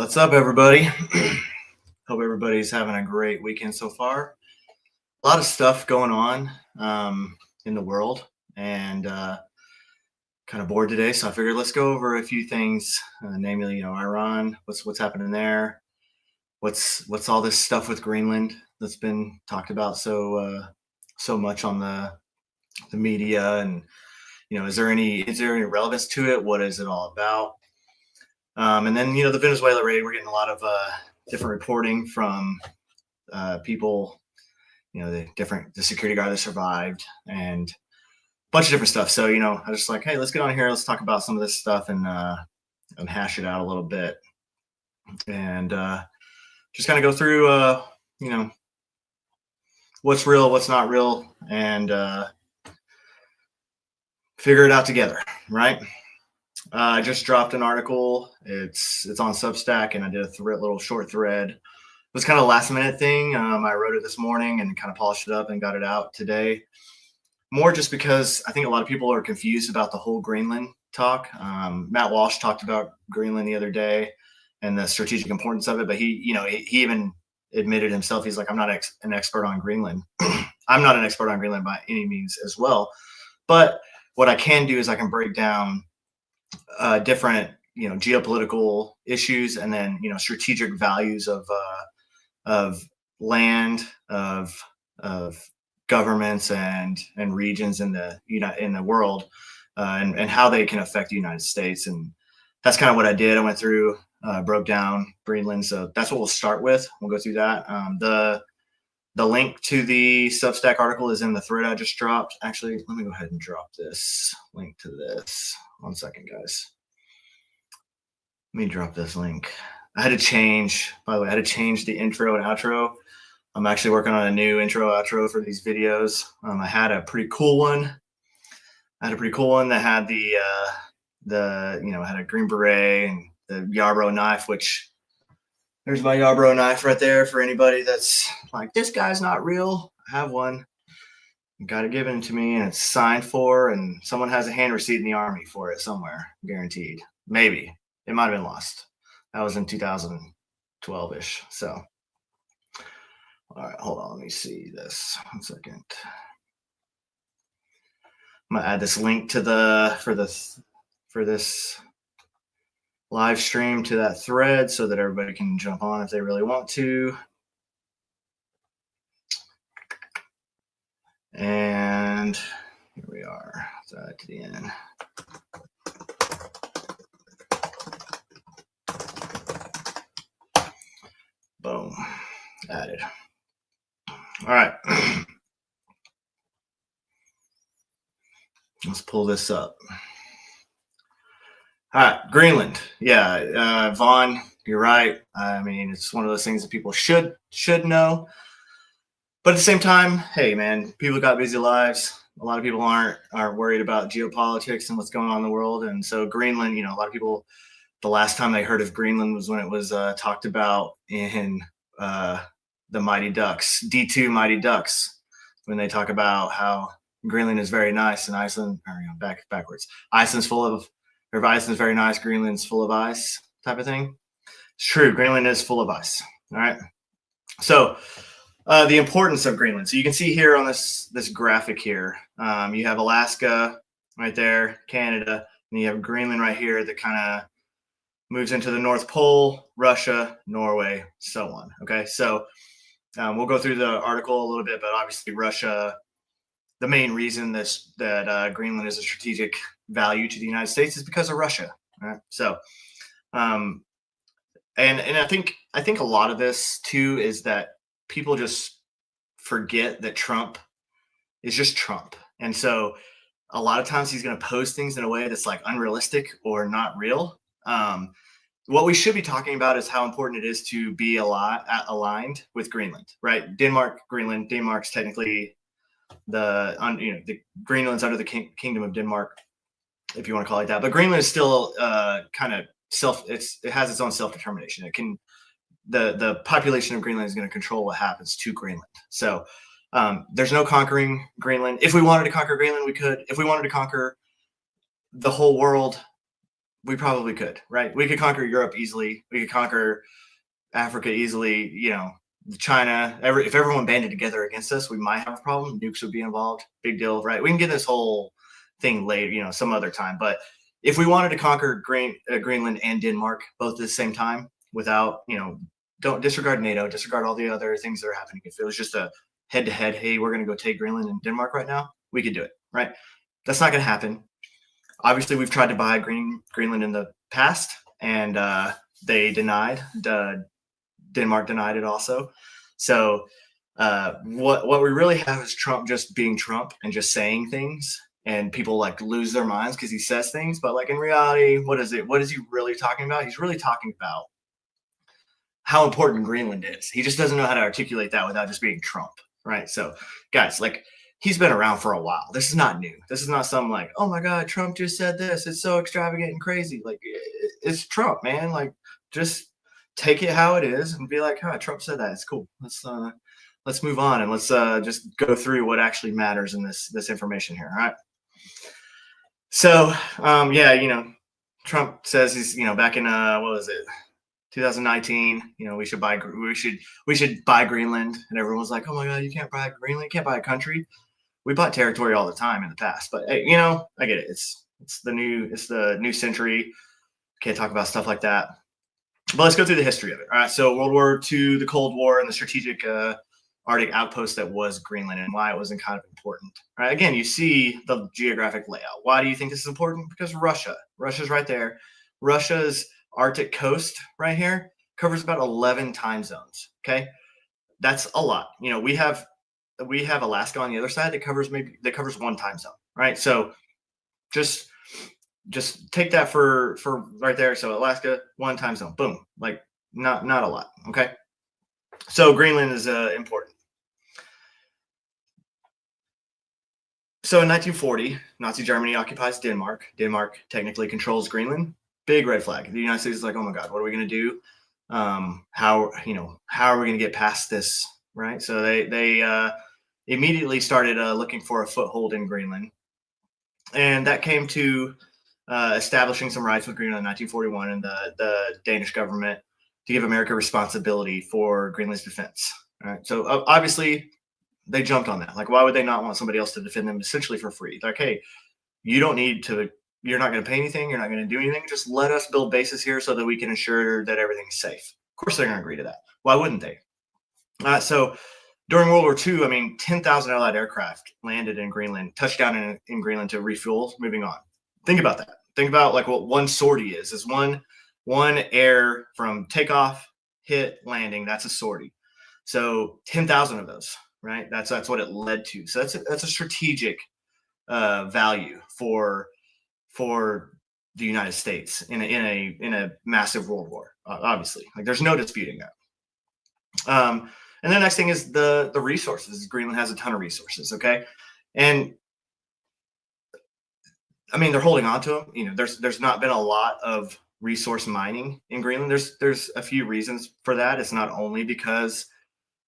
What's up, everybody? Hope everybody's having a great weekend so far. A lot of stuff going on in the world, and kind of bored today, so I figured let's go over a few things, namely, Iran. What's happening there? What's all this stuff with Greenland that's been talked about so much on the media, and is there any relevance to it? What is it all about? And then the Venezuela raid. We're getting a lot of different reporting from people, the security guard that survived, and a bunch of different stuff. So I was just like, hey, let's get on here. Let's talk about some of this stuff and hash it out a little bit, and just kind of go through what's real, what's not real, and figure it out together, right? I just dropped an article. It's on Substack, and I did a little short thread. It was kind of a last minute thing. I wrote it this morning and kind of polished it up and got it out today. More just because I think a lot of people are confused about the whole Greenland talk. Matt Walsh talked about Greenland the other day and the strategic importance of it, but he even admitted himself. He's like, I'm not an expert on Greenland. I'm not an expert on Greenland by any means as well. But what I can do is I can break down different geopolitical issues, and then strategic values of land, of governments and regions in the world, and how they can affect the United States. And that's kind of what I did. I went through, broke down Greenland, so that's what we'll start with. We'll go through that. The link to the Substack article is in the thread I just dropped. Actually, let me go ahead and drop this link to this. 1 second, guys. Let me drop this link. By the way, I had to change the intro and outro. I'm actually working on a new intro outro for these videos. I had a pretty cool one. That had had a green beret and the Yarbrough knife, which there's my Yarbrough knife right there for anybody that's like, this guy's not real. I have one. Got it given to me, and it's signed for, and someone has a hand receipt in the Army for it somewhere, guaranteed. Maybe. It might have been lost. That was in 2012-ish. So, all right, hold on. Let me see this. 1 second. I'm gonna add this link to for this live stream to that thread so that everybody can jump on if they really want to. And here we are. Let's add to the end. Boom. Added. All right. Let's pull this up. All right. Greenland. Yeah. Vaughn, you're right. I mean, it's one of those things that people should know. But at the same time, hey, man, people got busy lives. A lot of people aren't worried about geopolitics and what's going on in the world. And so Greenland, a lot of people, the last time they heard of Greenland was when it was talked about in the Mighty Ducks, D2 Mighty Ducks, when they talk about how Greenland is very nice and Iceland, backwards. Iceland's very nice, Greenland's full of ice, type of thing. It's true, Greenland is full of ice. All right. So the importance of Greenland. So you can see here on this graphic here, you have Alaska right there, Canada, and you have Greenland right here that kind of moves into the North Pole, Russia, Norway, so on. Okay, so we'll go through the article a little bit, but obviously Russia, the main reason that Greenland is a strategic value to the United States is because of Russia. Right? So, and I think a lot of this too is that people just forget that Trump is just Trump. And so a lot of times he's going to post things in a way that's like unrealistic or not real. What we should be talking about is how important it is to be aligned with Greenland, right? Greenland. Denmark's technically the Greenland's under the Kingdom of Denmark, if you want to call it that. But Greenland is still kind of it has its own self-determination. It can, the population of Greenland is going to control what happens to Greenland. So there's no conquering Greenland. If we wanted to conquer Greenland, we could. If we wanted to conquer the whole world, we probably could, right? We could conquer Europe easily. We could conquer Africa easily. China. If everyone banded together against us, we might have a problem. Nukes would be involved. Big deal, right? We can get this whole thing later, some other time. But if we wanted to conquer Greenland and Denmark both at the same time, without, don't disregard NATO, disregard all the other things that are happening. If it was just a head-to-head, hey, we're going to go take Greenland and Denmark right now, we could do it, right? That's not going to happen. Obviously, we've tried to buy Greenland in the past, and they denied. Denmark denied it also. So what we really have is Trump just being Trump and just saying things, and people like lose their minds because he says things. But like in reality, what is it? What is he really talking about? He's really talking about how important Greenland is. He just doesn't know how to articulate that without just being Trump, right? So guys, like, he's been around for a while. This is not new. This is not some like, oh my God, Trump just said this. It's so extravagant and crazy. Like, it's Trump, man. Like, just take it how it is and be like, Trump said that. It's cool. Let's move on, and let's just go through what actually matters in this information here. All right. So Trump says he's, back in what was it, 2019, we should buy Greenland, and everyone was like, oh my God, you can't buy Greenland, you can't buy a country. We bought territory all the time in the past, but hey, I get it. It's the new century. Can't talk about stuff like that. But let's go through the history of it. All right. So World War II, the Cold War, and the strategic Arctic outpost that was Greenland, and why it was kind of important. All right. Again, you see the geographic layout. Why do you think this is important? Because Russia's right there. Russia's Arctic coast right here covers about 11 time zones. Okay. That's a lot. We have Alaska on the other side that covers one time zone. Right. So just take that for right there. So Alaska, one time zone, boom, like not a lot. Okay. So Greenland is important. So in 1940, Nazi Germany occupies Denmark. Denmark technically controls Greenland. Big red flag. The United States is like, oh my God, what are we going to do? How are we going to get past this? Right. So they immediately started looking for a foothold in Greenland. And that came to establishing some rights with Greenland in 1941, and the Danish government to give America responsibility for Greenland's defense. All right. So obviously they jumped on that. Like, why would they not want somebody else to defend them essentially for free? Like, hey, you're not going to pay anything. You're not going to do anything. Just let us build bases here so that we can ensure that everything's safe. Of course, they're going to agree to that. Why wouldn't they? So during World War II, 10,000 Allied aircraft landed in Greenland, touched down in Greenland to refuel, moving on. Think about that. Think about like what one sortie is one air from takeoff, hit, landing. That's a sortie. So 10,000 of those, right? That's what it led to. So that's a strategic value for the United States in a massive world war. Obviously, like, there's no disputing that. And the next thing is the resources. Greenland has a ton of resources. Okay. And they're holding on to them. There's not been a lot of resource mining in Greenland. There's a few reasons for that. It's not only because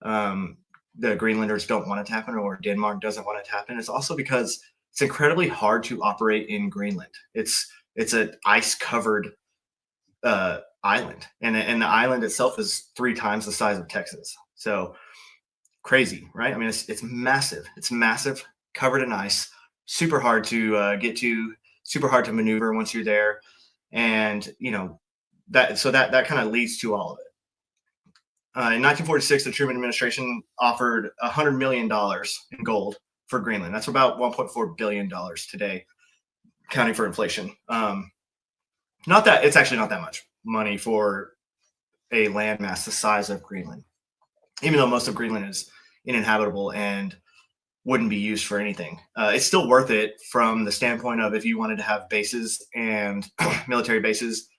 the Greenlanders don't want it to happen, or Denmark doesn't want it to happen. It's also because it's incredibly hard to operate in Greenland. It's an ice-covered island, and the island itself is 3 times the size of Texas. So crazy, right? It's massive. It's massive, covered in ice. Super hard to get to, super hard to maneuver once you're there. And, that kind of leads to all of it. In 1946, the Truman administration offered $100 million in gold for Greenland. That's about $1.4 billion today, counting for inflation. It's actually not that much money for a landmass the size of Greenland, even though most of Greenland is uninhabitable and wouldn't be used for anything. It's still worth it from the standpoint of if you wanted to have bases and military bases,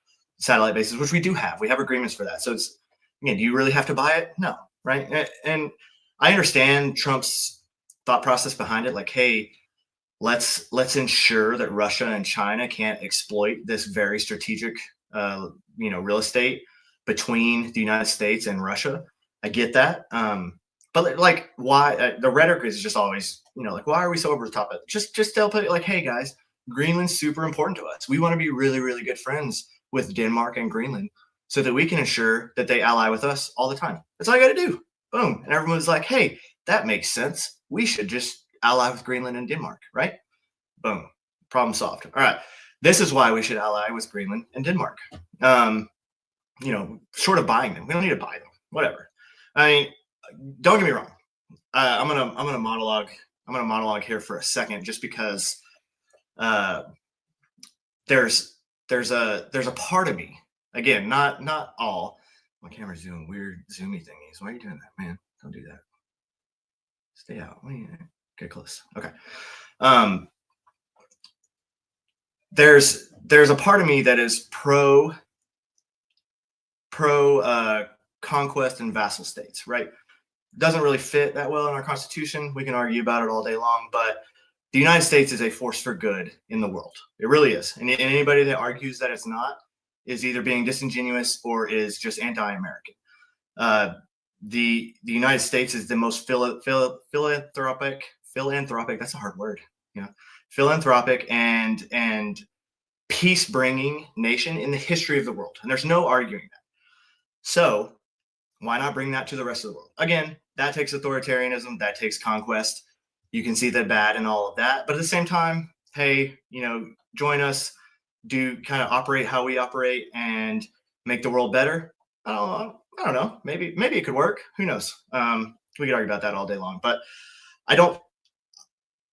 satellite bases, which we do have. We have agreements for that. So it's, again, do you really have to buy it? No, right? And I understand Trump's thought process behind it. Like, hey, let's ensure that Russia and China can't exploit this very strategic, real estate between the United States and Russia. I get that. But like, why the rhetoric is just always, like, why are we so over the top of it? Just tell people, like, hey guys, Greenland's super important to us. We want to be really, really good friends with Denmark and Greenland so that we can ensure that they ally with us all the time. That's all you got to do. Boom. And everyone's like, hey, that makes sense. We should just ally with Greenland and Denmark, right? Boom. Problem solved. All right. This is why we should ally with Greenland and Denmark. Short of buying them. We don't need to buy them. Whatever. I mean, don't get me wrong. I'm gonna monologue. I'm gonna monologue here for a second, just because there's a part of me, again, not all. My camera's doing weird zoomy thingies. Why are you doing that, man? Don't do that. Stay out. Get close. Okay. There's a part of me that is pro conquest and vassal states, right? Doesn't really fit that well in our Constitution. We can argue about it all day long, but the United States is a force for good in the world. It really is. And anybody that argues that it's not is either being disingenuous or is just anti-American. The United States is the most philanthropic. That's a hard word. Philanthropic and peace-bringing nation in the history of the world. And there's no arguing that. So why not bring that to the rest of the world? Again, that takes authoritarianism, that takes conquest. You can see the bad and all of that. But at the same time, hey, join us, do kind of operate how we operate and make the world better. I don't know. Maybe it could work. Who knows? We could argue about that all day long. But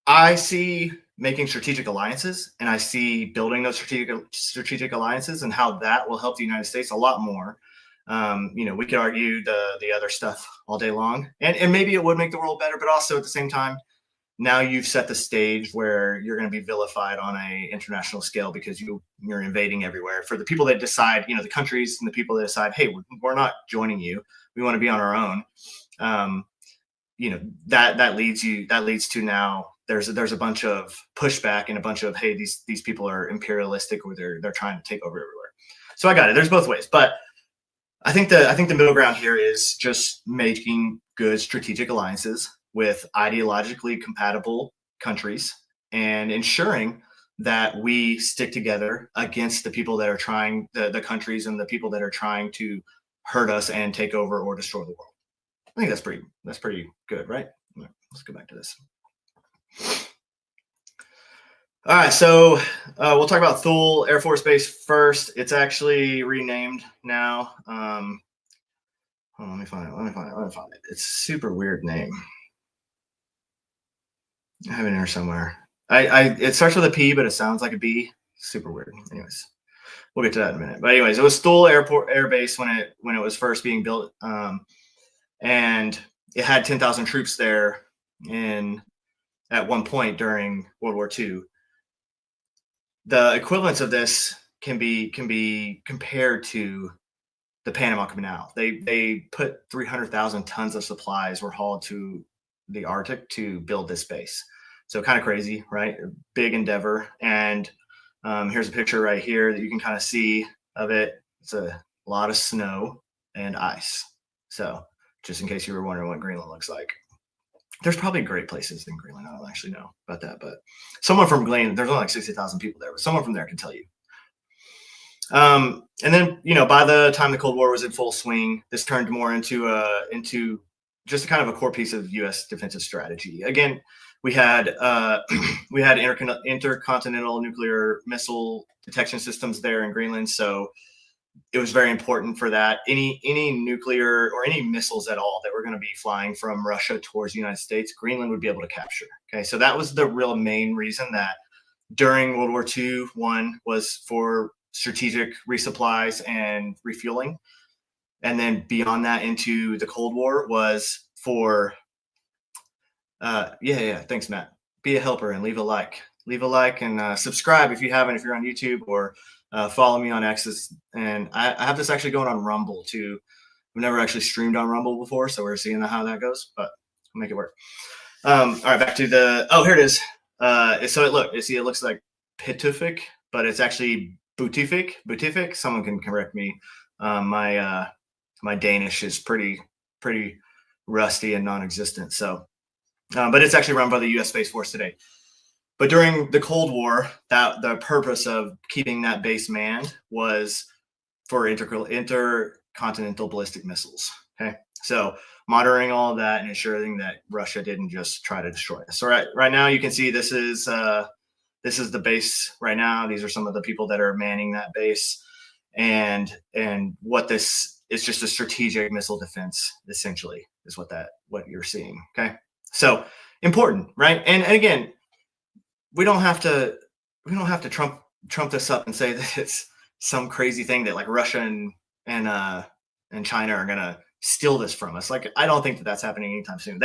I see making strategic alliances, and I see building those strategic alliances and how that will help the United States a lot more. We could argue the other stuff all day long, and maybe it would make the world better, but also at the same time, now you've set the stage where you're going to be vilified on a international scale because you're invading everywhere. For the people that decide, the countries and the people that decide, hey, we're not joining you, we want to be on our own. That leads to now there's a bunch of pushback and a bunch of, hey, these people are imperialistic, or they're trying to take over everywhere. So I got it. There's both ways, but I think the middle ground here is just making good strategic alliances with ideologically compatible countries and ensuring that we stick together against the people that are trying, the countries and the people that are trying to hurt us and take over or destroy the world. I think that's pretty good, right? Let's go back to this. All right, so we'll talk about Thule Air Force Base first. It's actually renamed now. Hold on, let me find it. It's a super weird name. I have it in here somewhere. It starts with a P, but it sounds like a B. Super weird. Anyways, we'll get to that in a minute. But anyways, it was Thule Air Base when it was first being built, and it had 10,000 troops there at one point during World War II. The equivalence of this can be compared to the Panama Canal. They put 300,000 tons of supplies were hauled to the Arctic to build this base. So kind of crazy, right? A big endeavor. And here's a picture right here that you can kind of see of it. It's a lot of snow and ice. So just in case you were wondering what Greenland looks like. There's probably great places in Greenland. I don't actually know about that, but someone from Greenland, there's only like 60,000 people there, but someone from there can tell you. And then, by the time the Cold War was in full swing, this turned more into just kind of a core piece of U.S. defensive strategy. Again, we had intercontinental nuclear missile detection systems there in Greenland, so it was very important for that. Any nuclear or any missiles at all that were going to be flying from Russia towards the United States, Greenland would be able to capture. Okay, so that was the real main reason that during World War II, one was for strategic resupplies and refueling, and then beyond that into the Cold War was for thanks, Matt. Be a helper and leave a like and subscribe if you haven't, if you're on YouTube, or follow me on X's. And I have this actually going on Rumble too. I've never actually streamed on Rumble before, so we're seeing how that goes, but we'll make it work. All right, back to here it is. It looks like Pitufik, but it's actually Butifik. Someone can correct me. My Danish is pretty rusty and non-existent. So, but it's actually run by the U.S. Space Force today. But during the Cold War, that the purpose of keeping that base manned was for intercontinental ballistic missiles. Okay, so monitoring all of that and ensuring that Russia didn't just try to destroy us. So right now you can see this is the base right now. These are some of the people that are manning that base, and what this is, just a strategic missile defense essentially is what you're seeing. Okay, so important, right? And again, we don't have to trump this up and say that it's some crazy thing that like Russia and China are gonna steal this from us. Like, I don't think that that's happening anytime soon.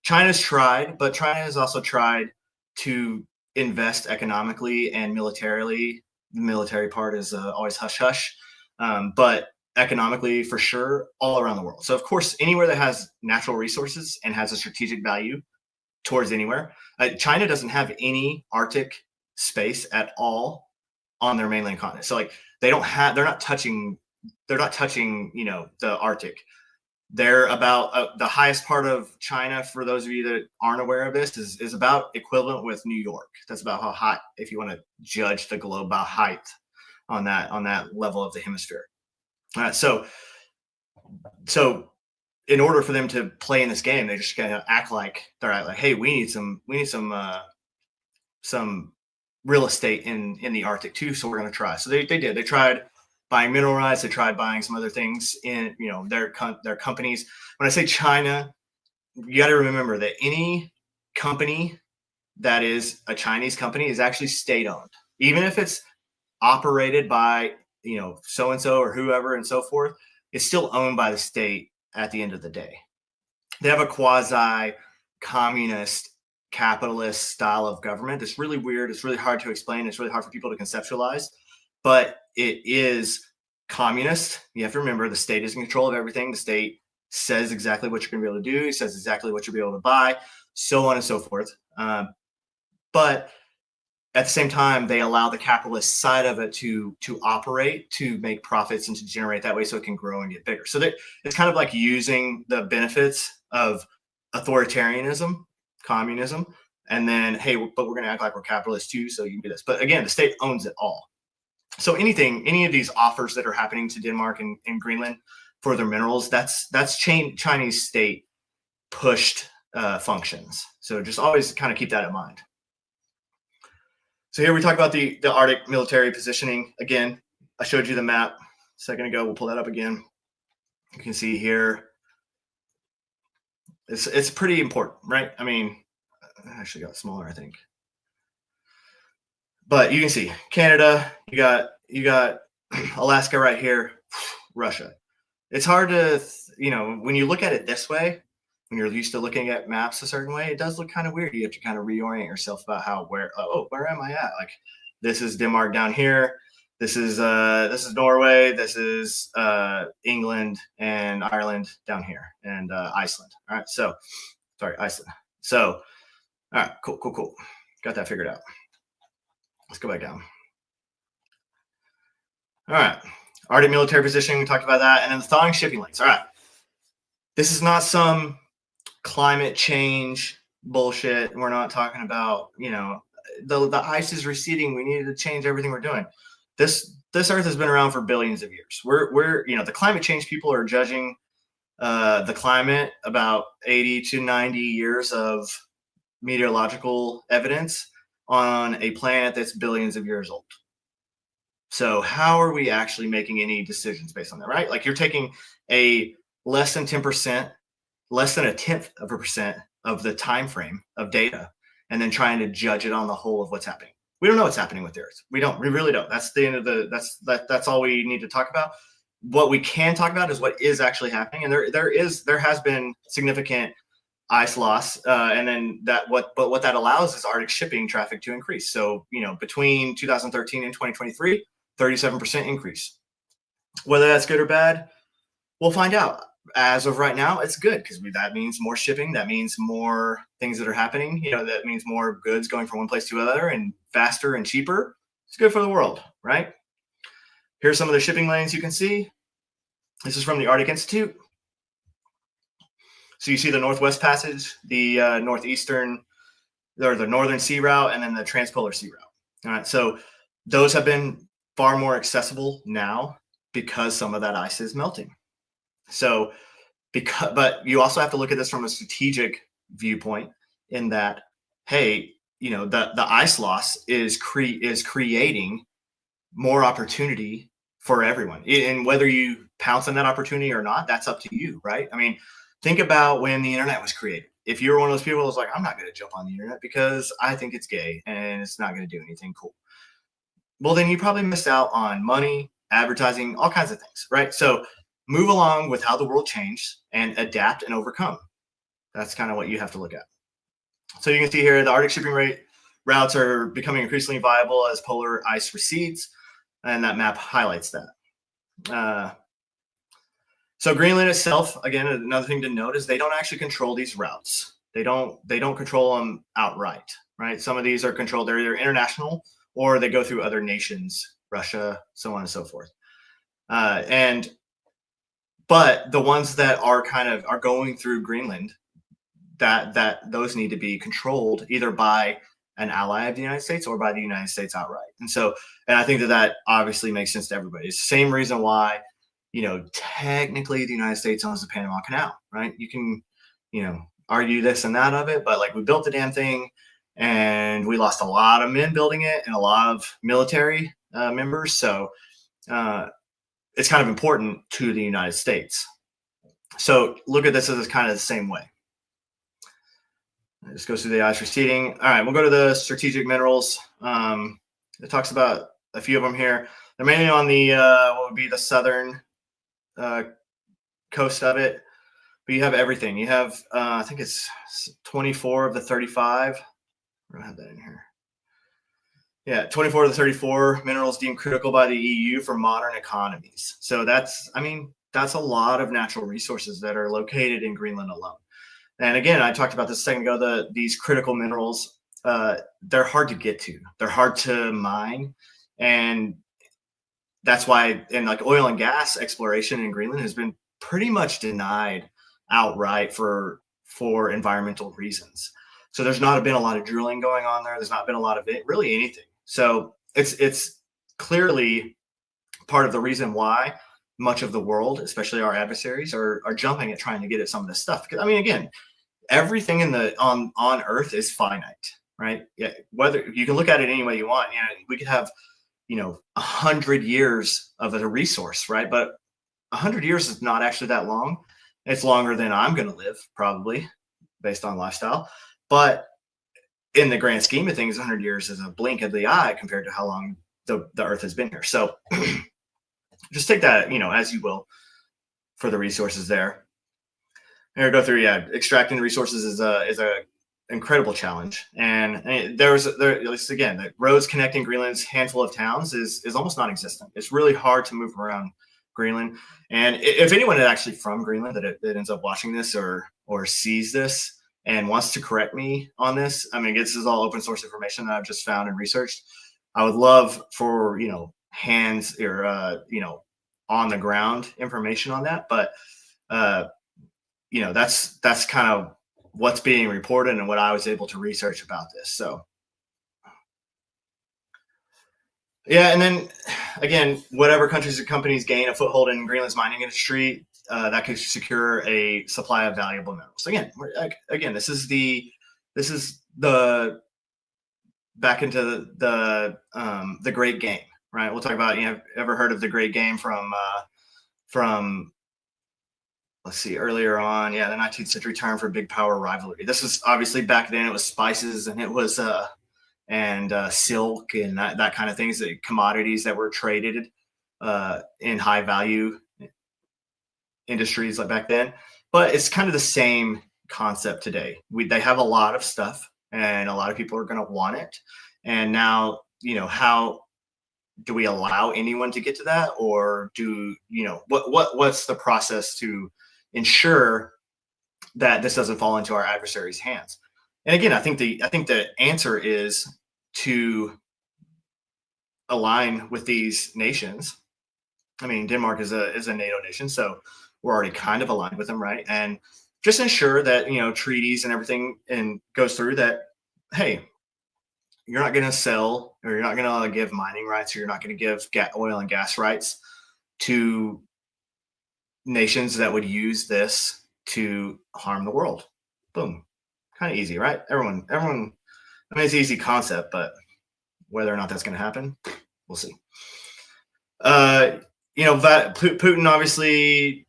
China's tried, but China has also tried to invest economically and militarily. The military part is always hush hush, but economically for sure all around the world. So of course, anywhere that has natural resources and has a strategic value towards anywhere. China doesn't have any Arctic space at all on their mainland continent. So like they're not touching, the Arctic. They're about the highest part of China, for those of you that aren't aware of this, is about equivalent with New York. That's about how hot, if you want to judge the globe by height on that level of the hemisphere. So in order for them to play in this game, they just kind of act like hey, we need some real estate in the Arctic too, so we're going to try. So they did. They tried buying mineral rights. They tried buying some other things in their companies. When I say China, you got to remember that any company that is a Chinese company is actually state owned, even if it's operated by so and so or whoever and so forth. It's still owned by the state at the end of the day. They have a quasi communist capitalist style of government. It's really weird. It's really hard to explain. It's really hard for people to conceptualize, but it is communist. You have to remember the state is in control of everything. The state says exactly what you're going to be able to do. It says exactly what you'll be able to buy, so on and so forth. But at the same time, they allow the capitalist side of it to operate, to make profits and to generate that way so it can grow and get bigger. So it's kind of like using the benefits of authoritarianism, communism, and then, hey, but we're going to act like we're capitalists too, so you can do this. But again, the state owns it all. So any of these offers that are happening to Denmark and Greenland for their minerals, that's Chinese state pushed functions. So just always kind of keep that in mind. So here we talk about the Arctic military positioning. Again, I showed you the map a second ago. We'll pull that up again. You can see here. It's pretty important, right? I mean, I actually got smaller, I think. But you can see Canada, you got Alaska right here, Russia. It's hard to, when you look at it this way, when you're used to looking at maps a certain way, it does look kind of weird. You have to kind of reorient yourself about where am I at? Like, this is Denmark down here. This is Norway. This is England and Ireland down here, and Iceland. All right. So, sorry, Iceland. So, all right, cool. Got that figured out. Let's go back down. All right. Arctic military positioning. We talked about that, and then the thawing shipping lanes. All right. This is not some climate change bullshit. We're not talking about, the ice is receding. We needed to change everything we're doing. This Earth has been around for billions of years. We're the climate change people are judging the climate about 80 to 90 years of meteorological evidence on a planet that's billions of years old. So how are we actually making any decisions based on that, right? Like, you're taking a less than 10%, less than 0.1% of the time frame of data, and then trying to judge it on the whole of what's happening. We don't know what's happening with the Earth. We really don't. That's the end of that's all we need to talk about. What we can talk about is what is actually happening, and there has been significant ice loss, and then what that allows is Arctic shipping traffic to increase. So between 2013 and 2023, 37% increase. Whether that's good or bad, we'll find out. As of right now, it's good, because that means more shipping. That means more things that are happening. That means more goods going from one place to another, and faster and cheaper. It's good for the world, right? Here's some of the shipping lanes you can see. This is from the Arctic Institute. So you see the Northwest Passage, the northeastern There's the Northern Sea Route and then the Transpolar Sea Route. All right, so those have been far more accessible now because some of that ice is melting. So, but you also have to look at this from a strategic viewpoint in that, hey, the ice loss is creating more opportunity for everyone, and whether you pounce on that opportunity or not, that's up to you, right? I mean, think about when the internet was created. If you're one of those people who's like, I'm not going to jump on the internet because I think it's gay and it's not going to do anything cool, well, then you probably missed out on money, advertising, all kinds of things, right? So move along with how the world changed and adapt and overcome. That's kind of what you have to look at. So you can see here the Arctic shipping routes are becoming increasingly viable as polar ice recedes, and that map highlights that. So Greenland itself, again, another thing to note is they don't actually control these routes. They don't control them outright, right? Some of these are controlled; they're either international or they go through other nations, Russia, so on and so forth. But the ones that are going through Greenland, that those need to be controlled either by an ally of the United States or by the United States outright. And I think that obviously makes sense to everybody. It's the same reason why, technically the United States owns the Panama Canal, right? You can, argue this and that of it, but like we built the damn thing and we lost a lot of men building it and a lot of military members. So it's kind of important to the United States. So look at this as kind of the same way. This goes through the ice receding. All right, we'll go to the strategic minerals. It talks about a few of them here. They're mainly on the what would be the southern coast of it. But you have everything. You have I think it's 24 of the 35. I don't have that in here. Yeah, 24 of the 34 minerals deemed critical by the EU for modern economies. So that's a lot of natural resources that are located in Greenland alone. And again, I talked about this a second ago, these critical minerals, they're hard to get to. They're hard to mine. And that's why in like oil and gas exploration in Greenland has been pretty much denied outright for environmental reasons. So there's not been a lot of drilling going on there. There's not been a lot of really anything. So it's clearly part of the reason why much of the world, especially our adversaries, are jumping at trying to get at some of this stuff. Because again, everything on Earth is finite, right? Yeah, whether you can look at it any way you want. We could have 100 years of a resource, right? But 100 years is not actually that long. It's longer than I'm going to live, probably, based on lifestyle. But in the grand scheme of things, 100 years is a blink of the eye compared to how long the Earth has been here. So just take that, as you will for the resources there. Here, go through, extracting the resources is a incredible challenge. And the roads connecting Greenland's handful of towns is almost non-existent. It's really hard to move around Greenland. And if anyone is actually from Greenland that ends up watching this or sees this and wants to correct me on this, this is all open source information that I've just found and researched. I would love for, hands or, on the ground information on that. But, that's kind of what's being reported and what I was able to research about this. So, yeah. And then again, whatever countries or companies gain a foothold in Greenland's mining industry, that could secure a supply of valuable minerals. Again, this is the back into the Great Game, right? We'll talk about, ever heard of the Great Game from let's see, earlier on, the 19th century term for big power rivalry. This is obviously back then it was spices and it was silk and that kind of things, commodities that were traded in high value industries like back then. But it's kind of the same concept today. They have a lot of stuff and a lot of people are going to want it. And now, how do we allow anyone to get to that, or what's the process to ensure that this doesn't fall into our adversaries' hands? And again, I think the answer is to align with these nations. Denmark is a NATO nation, so we're already kind of aligned with them, right? And just ensure that treaties and everything and goes through that. hey, you're not going to sell, or you're not going to give mining rights, or you're not going to give oil and gas rights to nations that would use this to harm the world. Boom. Kind of easy, right? Everyone. I mean, it's an easy concept, but whether or not that's going to happen, we'll see. Putin obviously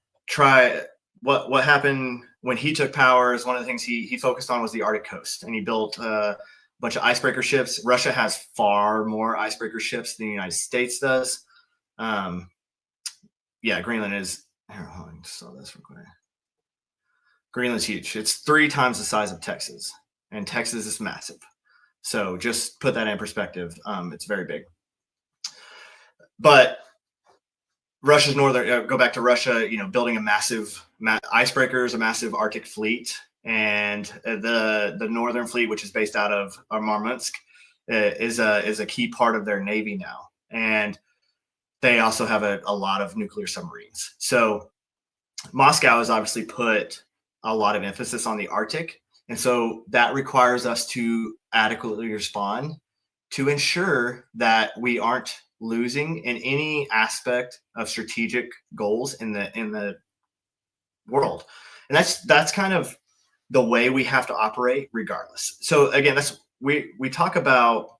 what happened when he took power is one of the things he focused on was the Arctic coast, and he built a bunch of icebreaker ships. Russia has far more icebreaker ships than the United States does. Greenland is. Here, hold on, just saw this real quick. Greenland's huge. It's 3 times the size of Texas, and Texas is massive. So just put that in perspective. It's very big. But Russia's northern, go back to Russia, building a massive icebreakers, a massive Arctic fleet, and the northern fleet, which is based out of Murmansk, is a key part of their navy now, and they also have a lot of nuclear submarines. So Moscow has obviously put a lot of emphasis on the Arctic, and so that requires us to adequately respond to ensure that we aren't losing in any aspect of strategic goals in the world. And that's kind of the way we have to operate regardless. So again, that's we talk about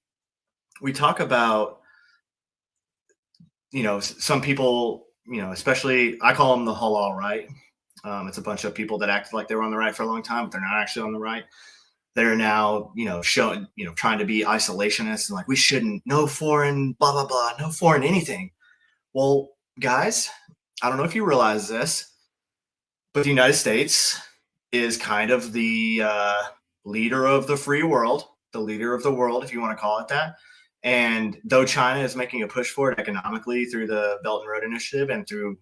some people, especially I call them the halal right. It's a bunch of people that act like they were on the right for a long time, but they're not actually on the right. They're now, showing, trying to be isolationists and like, we shouldn't, no foreign, blah, blah, blah, no foreign anything. Well, guys, I don't know if you realize this, but the United States is kind of the leader of the free world, the leader of the world, if you want to call it that. And though China is making a push for it economically through the Belt and Road Initiative and through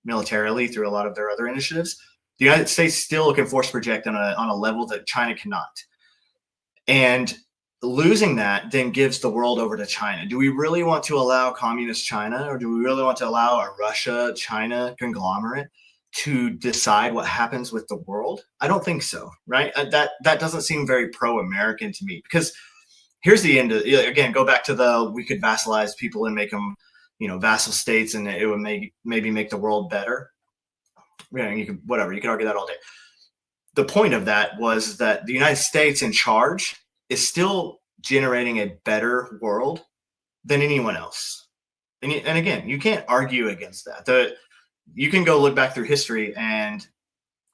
militarily through a lot of their other initiatives, the United States still can force project on a level that China cannot. And losing that then gives the world over to China. Do we really want to allow communist China, or do we really want to allow a Russia-China conglomerate to decide what happens with the world? I don't think so, right? That doesn't seem very pro-American to me, because here's the end of, again, go back to we could vassalize people and make them, vassal states, and it would maybe make the world better. You could argue that all day. The point of that was that the United States in charge is still generating a better world than anyone else. And again, you can't argue against that. You can go look back through history, and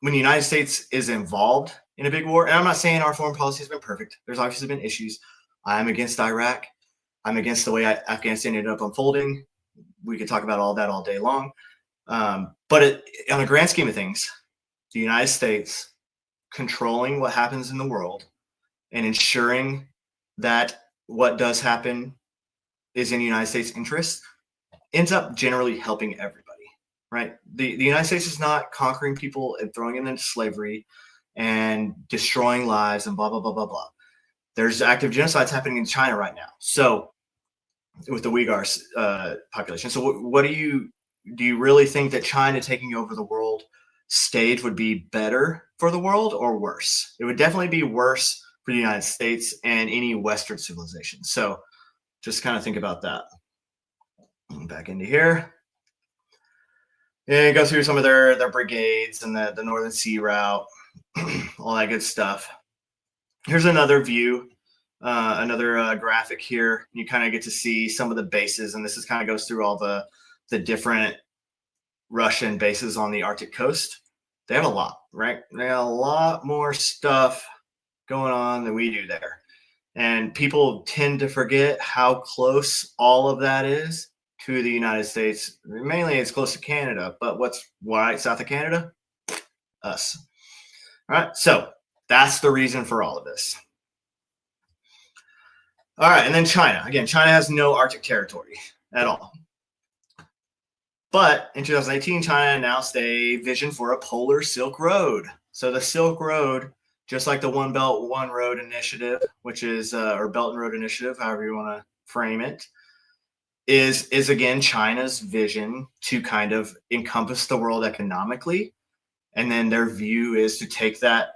when the United States is involved in a big war, and I'm not saying our foreign policy has been perfect. There's obviously been issues. I'm against Iraq. I'm against the way Afghanistan ended up unfolding. We could talk about all that all day long. But on a grand scheme of things, the United States controlling what happens in the world and ensuring that what does happen is in the United States' interest ends up generally helping everybody, right? The United States is not conquering people and throwing them into slavery and destroying lives and blah, blah, blah, blah, blah. There's active genocides happening in China right now. So with the Uyghur population. So what do you really think that China taking over the world stage would be better for the world or worse? It would definitely be worse for the United States and any Western civilization. So just kind of think about that. Back into here. And go through some of their brigades and the Northern Sea Route, all that good stuff. Here's another view, another graphic here. You kind of get to see some of the bases, and this kind of goes through all the different Russian bases on the Arctic coast. They have a lot, right? They have a lot more stuff going on than we do there. And people tend to forget how close all of that is to the United States. Mainly it's close to Canada, but what's right south of Canada? Us. All right, so that's the reason for all of this. All right, and then China. Again, China has no Arctic territory at all. But in 2018, China announced a vision for a polar Silk Road. So the Silk Road, just like the One Belt, One Road initiative, which is, or Belt and Road Initiative, however you want to frame it, is again China's vision to kind of encompass the world economically. And then their view is to take that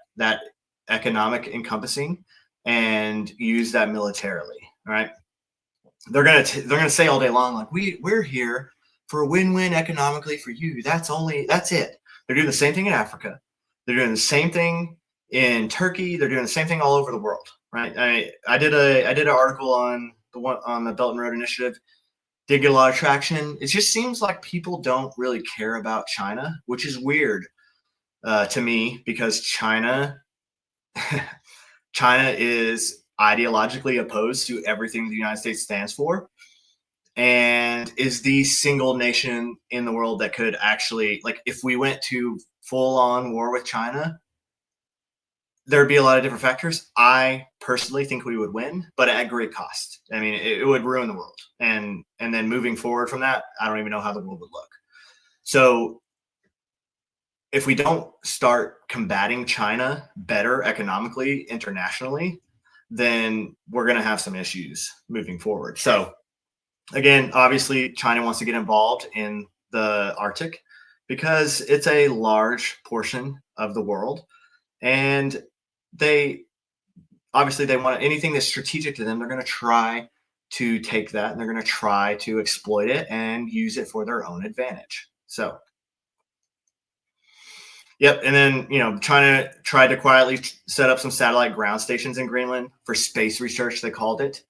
economic encompassing and use that militarily. All right. They're gonna say all day long, like, we're here for a win-win economically for you. That's it. They're doing the same thing in Africa. They're doing the same thing in Turkey. They're doing the same thing all over the world, right? I did an article on the Belt and Road Initiative. Did get a lot of traction. It just seems like people don't really care about China, which is weird to me, because China is ideologically opposed to everything the United States stands for, and is the single nation in the world that could actually, like, if we went to full-on war with China, there'd be a lot of different factors. I personally think we would win, but at great cost. I mean, it would ruin the world. And then moving forward from that, I don't even know how the world would look. So if we don't start combating China better economically, internationally, then we're going to have some issues moving forward. So again, obviously, China wants to get involved in the Arctic because it's a large portion of the world. And they want anything that's strategic to them. They're going to try to take that, and they're going to try to exploit it and use it for their own advantage. So, yep. And then, China tried to quietly set up some satellite ground stations in Greenland for space research, they called it.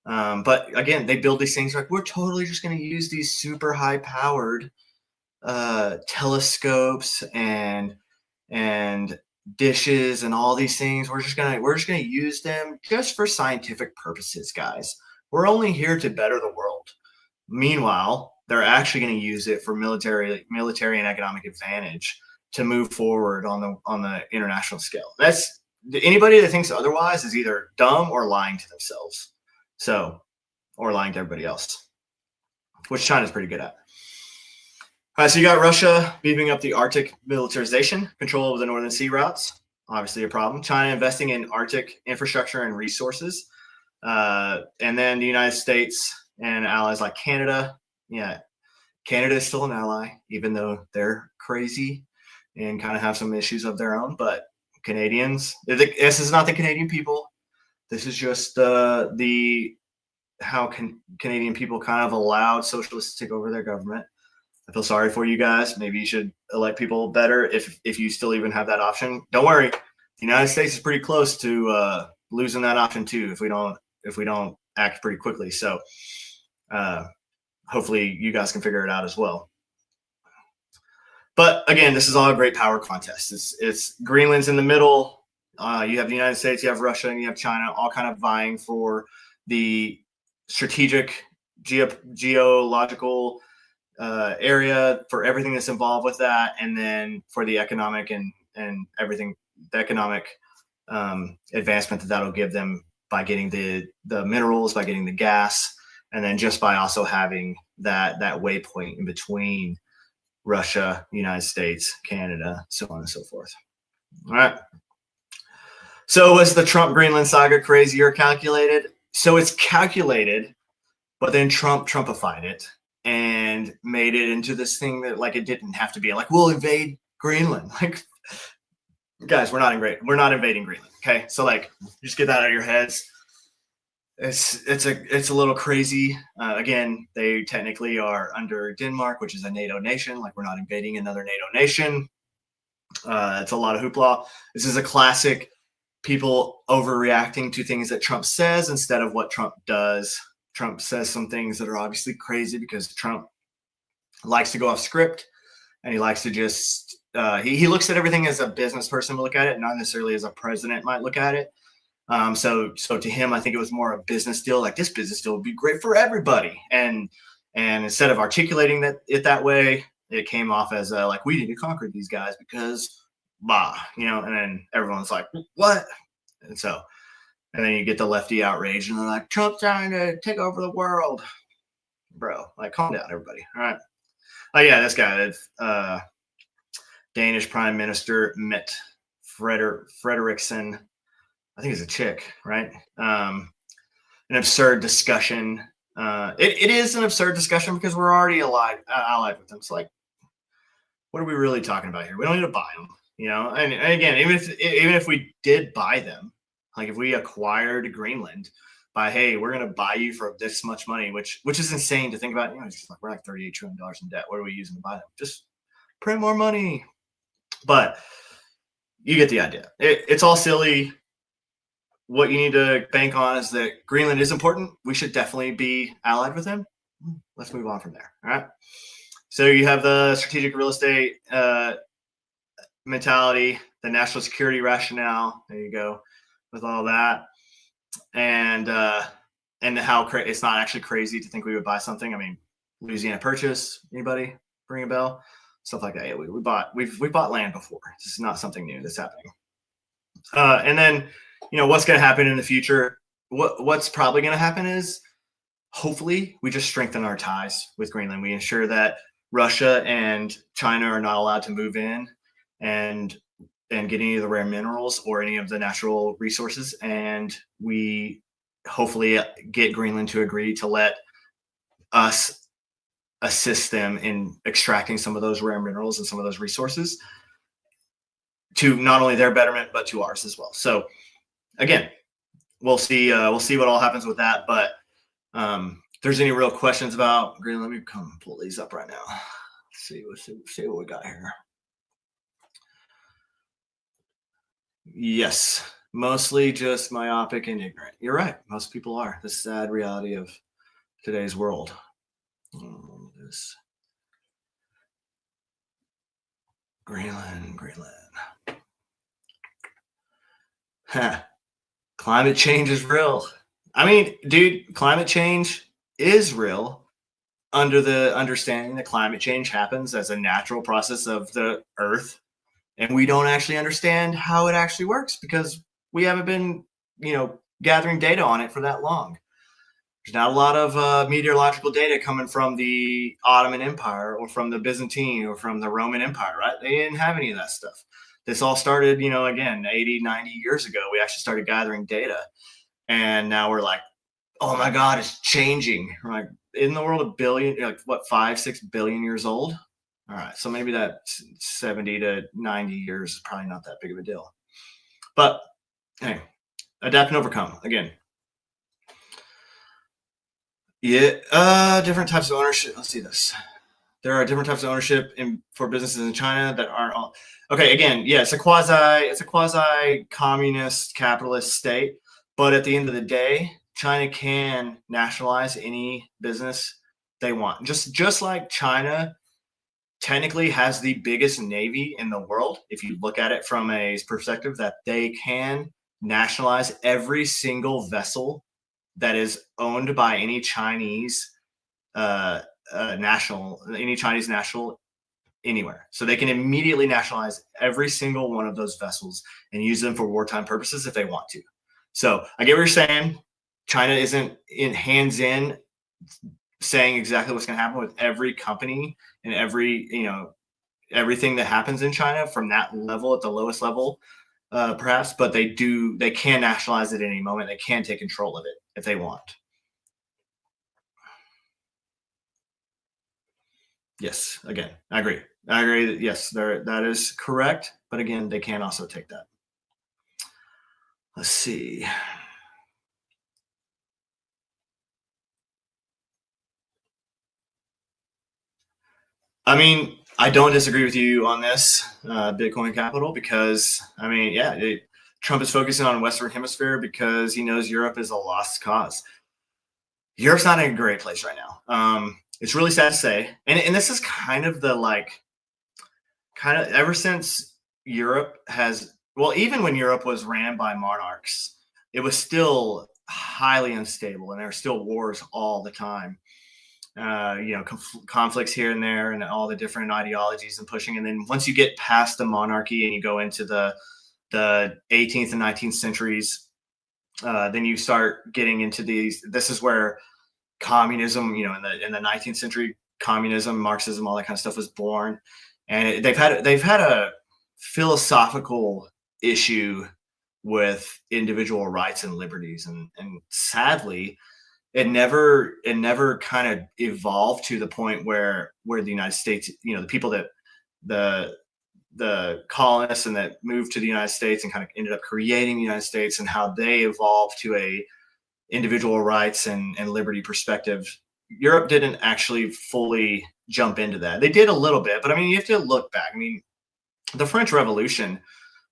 But again, they build these things like, we're totally just going to use these super high powered telescopes and dishes and all these things. We're just gonna use them just for scientific purposes, guys. We're only here to better the world. Meanwhile, they're actually going to use it for military and economic advantage to move forward on the international scale. That's anybody that thinks otherwise is either dumb or lying to themselves. So, or lying to everybody else, which China's pretty good at. All right, so you got Russia beefing up the Arctic militarization, control over the Northern Sea routes, obviously a problem. China investing in Arctic infrastructure and resources. And then the United States and allies like Canada. Yeah, Canada is still an ally, even though they're crazy and kind of have some issues of their own. But Canadians, this is not the Canadian people. This is just how Canadian people kind of allowed socialists to take over their government. I feel sorry for you guys. Maybe you should elect people better if you still even have that option. Don't worry, the United States is pretty close to losing that option too if we don't act pretty quickly. So hopefully you guys can figure it out as well. But again, this is all a great power contest. It's Greenland's in the middle. You have the United States, you have Russia, and you have China, all kind of vying for the strategic geological area for everything that's involved with that, and then for the economic and everything, the economic advancement that'll give them by getting the minerals, by getting the gas, and then just by also having that waypoint in between Russia, United States, Canada, so on and so forth. All right. So was the Trump Greenland saga crazy or calculated? So it's calculated, but then Trumpified it and made it into this thing that, like, it didn't have to be. Like, we'll invade Greenland. Like, guys, we're not invading Greenland. Okay, so like, just get that out of your heads. It's a little crazy. Again, they technically are under Denmark, which is a NATO nation. Like, we're not invading another NATO nation. It's a lot of hoopla. This is a classic people overreacting to things that Trump says instead of what Trump does. Trump says some things that are obviously crazy because Trump likes to go off script, and he likes to just he looks at everything as a business person would look at it, not necessarily as a president might look at it. So to him, I think it was more a business deal. Like, this business deal would be great for everybody, and instead of articulating it that way, it came off as like, we need to conquer these guys because blah, and then everyone's like, what? And then you get the lefty outrage, and they're like, Trump's trying to take over the world. Bro, like, calm down, everybody. All right. Oh, yeah, this guy, Danish Prime Minister Mette Frederiksen. I think it's a chick, right? An absurd discussion. It is an absurd discussion because we're already allied with them. So, like, what are we really talking about here? We don't need to buy them, And again, even if we did buy them, Like if we acquired Greenland by, hey, we're going to buy you for this much money, which is insane to think about. It's just like we're like $38 trillion in debt. What are we using to buy them? Just print more money. But you get the idea. It's all silly. What you need to bank on is that Greenland is important. We should definitely be allied with them. Let's move on from there. All right. So you have the strategic real estate mentality, the national security rationale. There you go with all that. And how it's not actually crazy to think we would buy something. I mean, Louisiana Purchase, anybody ring a bell? Stuff like that. Yeah, we've bought land before. This is not something new that's happening. And then, what's going to happen in the future? What's probably going to happen is hopefully we just strengthen our ties with Greenland. We ensure that Russia and China are not allowed to move in and get any of the rare minerals or any of the natural resources. And we hopefully get Greenland to agree to let us assist them in extracting some of those rare minerals and some of those resources to not only their betterment, but to ours as well. So again, we'll see what all happens with that. But if there's any real questions about Greenland, let me come pull these up right now. Let's see what we got here. Yes, mostly just myopic and ignorant. You're right. Most people are. The sad reality of today's world. Greenland. Climate change is real. I mean, dude, climate change is real under the understanding that climate change happens as a natural process of the earth. And we don't actually understand how it actually works because we haven't been, gathering data on it for that long. There's not a lot of meteorological data coming from the Ottoman Empire or from the Byzantine or from the Roman Empire, right? They didn't have any of that stuff. This all started, again, 80, 90 years ago. We actually started gathering data. And now we're like, oh my God, it's changing. We're like, in the world of 5-6 billion years old? All right, so maybe that 70 to 90 years is probably not that big of a deal. But hey, adapt and overcome. Again, yeah, different types of ownership. Let's see this. There are different types of ownership for businesses in China that aren't all. Okay, again, yeah, it's a quasi communist capitalist state. But at the end of the day, China can nationalize any business they want. Just like China technically has the biggest navy in the world, if you look at it from a perspective that they can nationalize every single vessel that is owned by any Chinese national anywhere. So they can immediately nationalize every single one of those vessels and use them for wartime purposes if they want to. So I get what you're saying. China isn't hands in saying exactly what's going to happen with every company and everything that happens in China from that level, at the lowest level, perhaps, but they can nationalize it at any moment. They can take control of it if they want. Yes, again, I agree that yes, that is correct. But again, they can also take that. Let's see. I mean, I don't disagree with you on this, Bitcoin Capital, because I mean, yeah, Trump is focusing on Western Hemisphere because he knows Europe is a lost cause. Europe's not in a great place right now. It's really sad to say, and this is kind of ever since Europe has, well, even when Europe was ran by monarchs, it was still highly unstable, and there were still wars all the time. Conflicts here and there, and all the different ideologies and pushing. And then once you get past the monarchy and you go into the 18th and 19th centuries, then you start getting into these. This is where communism, in the 19th century, communism, Marxism, all that kind of stuff was born. And they've had a philosophical issue with individual rights and liberties, and sadly, it never kind of evolved to the point where the United States, the people that the colonists and that moved to the United States and kind of ended up creating the United States and how they evolved to a individual rights and liberty perspective. Europe didn't actually fully jump into that. They did a little bit, but I mean, you have to look back. I mean, the French Revolution,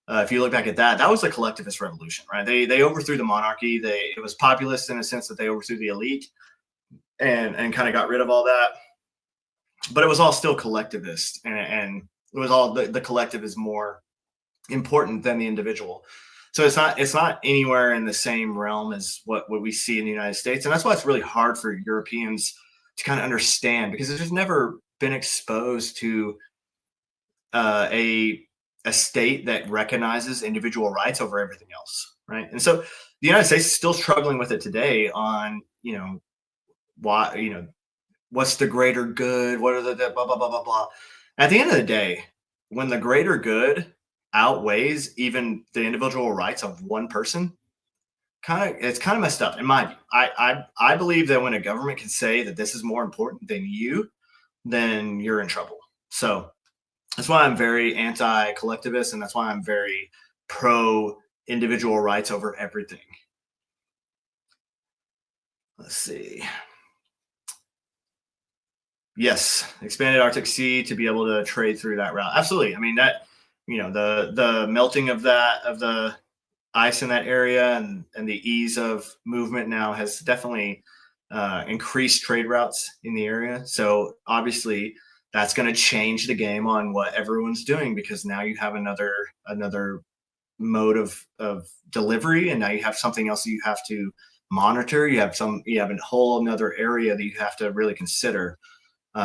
if you look back at that, that was a collectivist revolution, right? They overthrew the monarchy. It was populist in a sense that they overthrew the elite and kind of got rid of all that. But it was all still collectivist, and it was all the collective is more important than the individual. So it's not anywhere in the same realm as what we see in the United States, and that's why it's really hard for Europeans to kind of understand, because it's just never been exposed to a state that recognizes individual rights over everything else, right? And so the United States is still struggling with it today on, why, what's the greater good? What are the blah, blah, blah, blah, blah. At the end of the day, when the greater good outweighs even the individual rights of one person, it's kind of messed up in my view. I believe that when a government can say that this is more important than you, then you're in trouble. So that's why I'm very anti-collectivist, and that's why I'm very pro individual rights over everything. Let's see. Yes, expanded Arctic Sea to be able to trade through that route. Absolutely. I mean, that, the melting of the ice in that area and the ease of movement now has definitely increased trade routes in the area. So obviously that's going to change the game on what everyone's doing, because now you have another mode of delivery, and now you have something else that you have to monitor. You have a whole another area that you have to really consider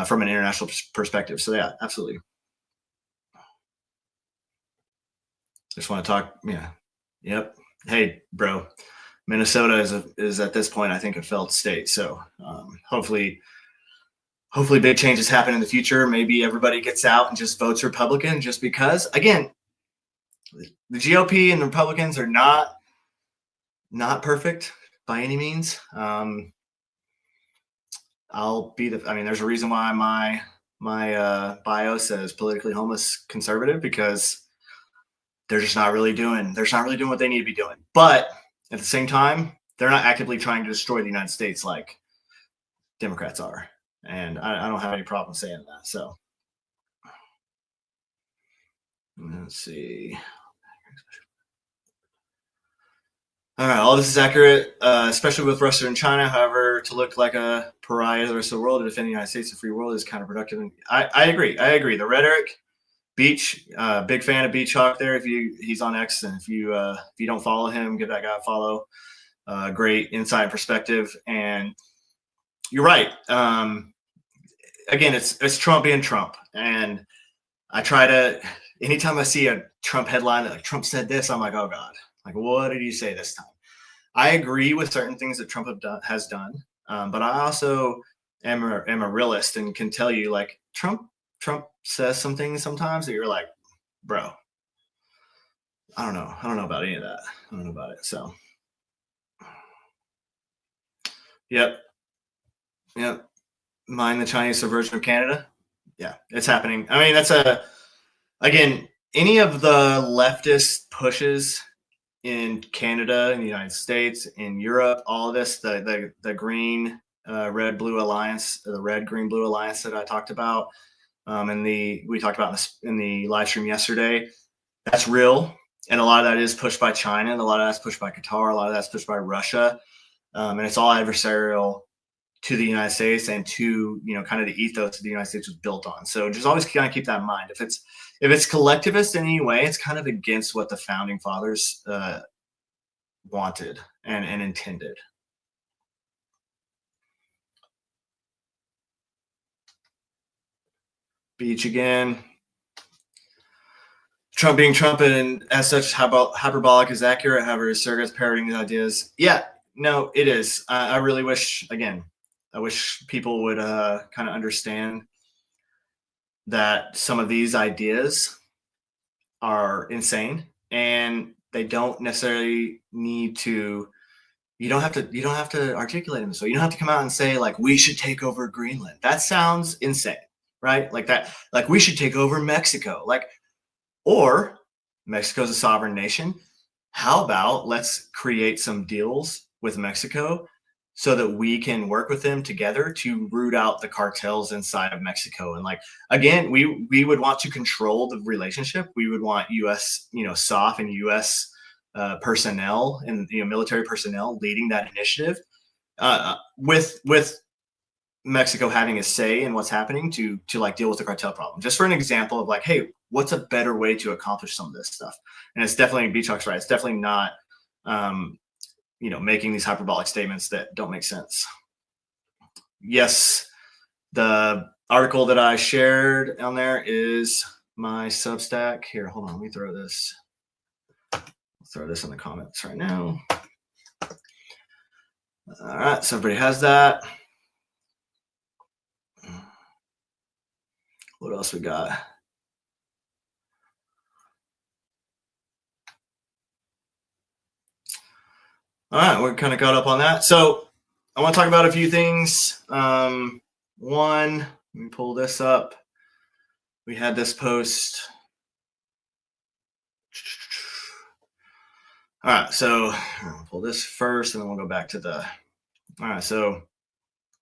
from an international perspective. So yeah, absolutely. Just want to talk. Yeah. Yep. Hey, bro, Minnesota is at this point, I think, a failed state. So hopefully big changes happen in the future. Maybe everybody gets out and just votes Republican, just because, again, the GOP and the Republicans are not perfect by any means. There's a reason why my bio says politically homeless conservative, because they're not really doing what they need to be doing. But at the same time, they're not actively trying to destroy the United States like Democrats are. And I don't have any problem saying that. So let's see. All right, all this is accurate, especially with Russia and China. However, to look like a pariah to the rest of the world to defend the United States, a free world, is counterproductive. And I agree. The rhetoric, Beach, big fan of Beach Hawk there. He's on X, and if you don't follow him, give that guy a follow. Great insight and perspective. And you're right. Again, it's Trump being Trump, and I try to, anytime I see a Trump headline that like Trump said this, I'm like, oh God, like what did he say this time? I agree with certain things that Trump has done, but I also am a realist and can tell you, like, Trump says some things sometimes that you're like, bro, I don't know about any of that. I don't know about it. So, yep. Mind the Chinese subversion of Canada. Yeah, it's happening. I mean, that's again, any of the leftist pushes in Canada, in the United States, in Europe, all of this, the green, red, blue alliance, the red, green, blue alliance that I talked about, we talked about in the live stream yesterday, that's real. And a lot of that is pushed by China, and a lot of that's pushed by Qatar, a lot of that's pushed by Russia. And it's all adversarial to the United States and to, kind of the ethos that the United States was built on. So just always kind of keep that in mind. If it's collectivist in any way, it's kind of against what the founding fathers wanted and intended. Beach again. Trump being Trump, and as such, hyperbolic is accurate. However, Sergey's parroting these ideas. Yeah, no, it is. I really wish, I wish people would kind of understand that some of these ideas are insane, and they don't necessarily need to. You don't have to articulate them. So you don't have to come out and say, like, we should take over Greenland. That sounds insane, right? Like that. Like we should take over Mexico. Like, Or Mexico's a sovereign nation. How about let's create some deals with Mexico so that we can work with them together to root out the cartels inside of Mexico. And like again, we would want to control the relationship. We would want U.S. SOF and U.S. Personnel and military personnel leading that initiative, with Mexico having a say in what's happening to like deal with the cartel problem. Just for an example of like, hey, what's a better way to accomplish some of this stuff? And it's definitely, Beachhawk's right. It's definitely not, making these hyperbolic statements that don't make sense. Yes, the article that I shared on there is my Substack. Here, hold on. Let me throw this in the comments right now. All right, so everybody has that. What else we got? All right, we're kind of caught up on that. So I want to talk about a few things. One, let me pull this up. We had this post. All right, so I'll pull this first, and then we'll go back to the. All right, so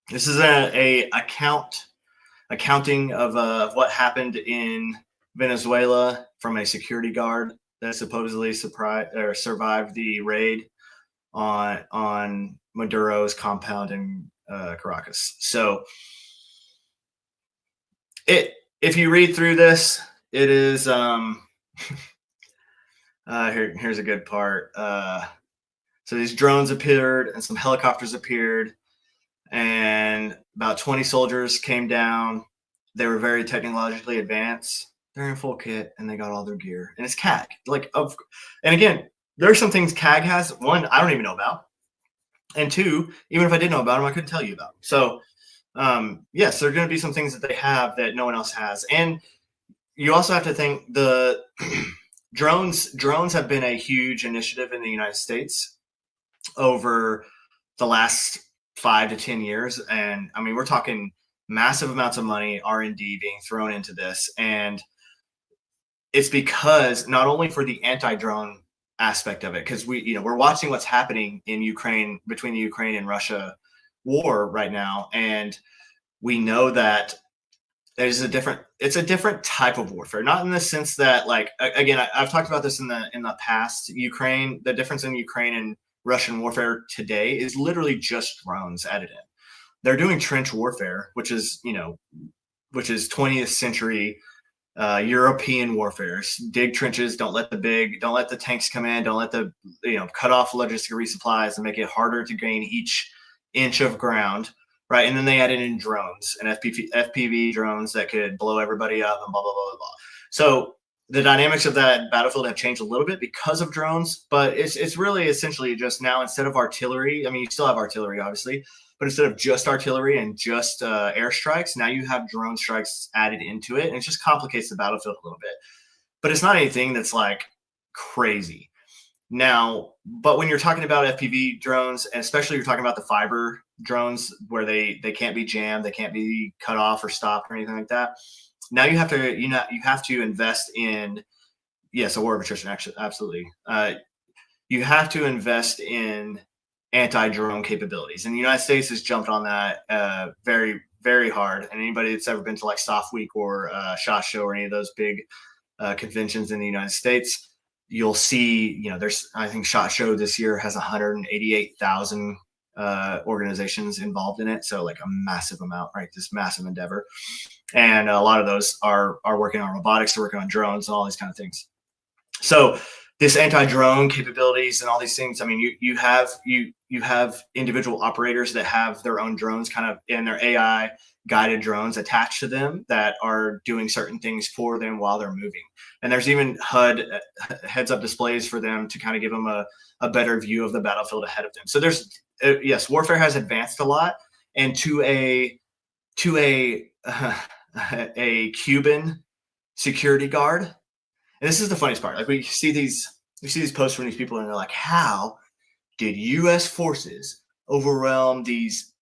this is a accounting of what happened in Venezuela from a security guard that supposedly survived the raid on Maduro's compound in Caracas. So if you read through this, it is here's a good part. So these drones appeared and some helicopters appeared, and about 20 soldiers came down. They were very technologically advanced. They're in full kit and they got all their gear, and it's CAG. And again, there are some things CAG has. One, I don't even know about, and two, even if I did know about them, I couldn't tell you about them. So yes, there are going to be some things that they have that no one else has. And you also have to think the drones have been a huge initiative in the United States over the last 5 to 10 years. And I mean, we're talking massive amounts of money, R&D being thrown into this. And it's because not only for the anti-drone aspect of it, because we're watching what's happening in Ukraine, between the Ukraine and Russia war right now. And we know that it's a different type of warfare, not in the sense that, like, again, I've talked about this in the past. The difference in Ukraine and Russian warfare today is literally just drones added in. They're doing trench warfare, which is 20th century European warfare. Dig trenches, don't let the tanks come in, don't let the cut off logistic resupplies and make it harder to gain each inch of ground. Right, and then they added in drones and FPV drones that could blow everybody up and blah, blah, blah, blah, blah. So the dynamics of that battlefield have changed a little bit because of drones, but it's really essentially just now, instead of artillery, I mean, you still have artillery, obviously, but instead of just artillery and just airstrikes, now you have drone strikes added into it, and it just complicates the battlefield a little bit. But it's not anything that's like crazy. Now, but when you're talking about FPV drones, and especially you're talking about the fiber drones where they can't be jammed, they can't be cut off or stopped or anything like that. Now you have to invest in, yes, a war of attrition, actually, absolutely. You have to invest in anti-drone capabilities, and the United States has jumped on that very, very hard. And anybody that's ever been to like SOF Week or SHOT Show or any of those big conventions in the United States, you'll see, I think SHOT Show this year has 188,000 organizations involved in it. So like a massive amount, right? This massive endeavor. And a lot of those are working on robotics, they're working on drones and all these kind of things. So this anti-drone capabilities and all these things, I mean, you have individual operators that have their own drones kind of in their AI guided drones attached to them that are doing certain things for them while they're moving. And there's even HUD heads up displays for them to kind of give them a better view of the battlefield ahead of them. So there's, yes, warfare has advanced a lot, and to a Cuban security guard. And this is the funniest part. Like we see these posts from these people, and they're like, how did U.S. forces overwhelm these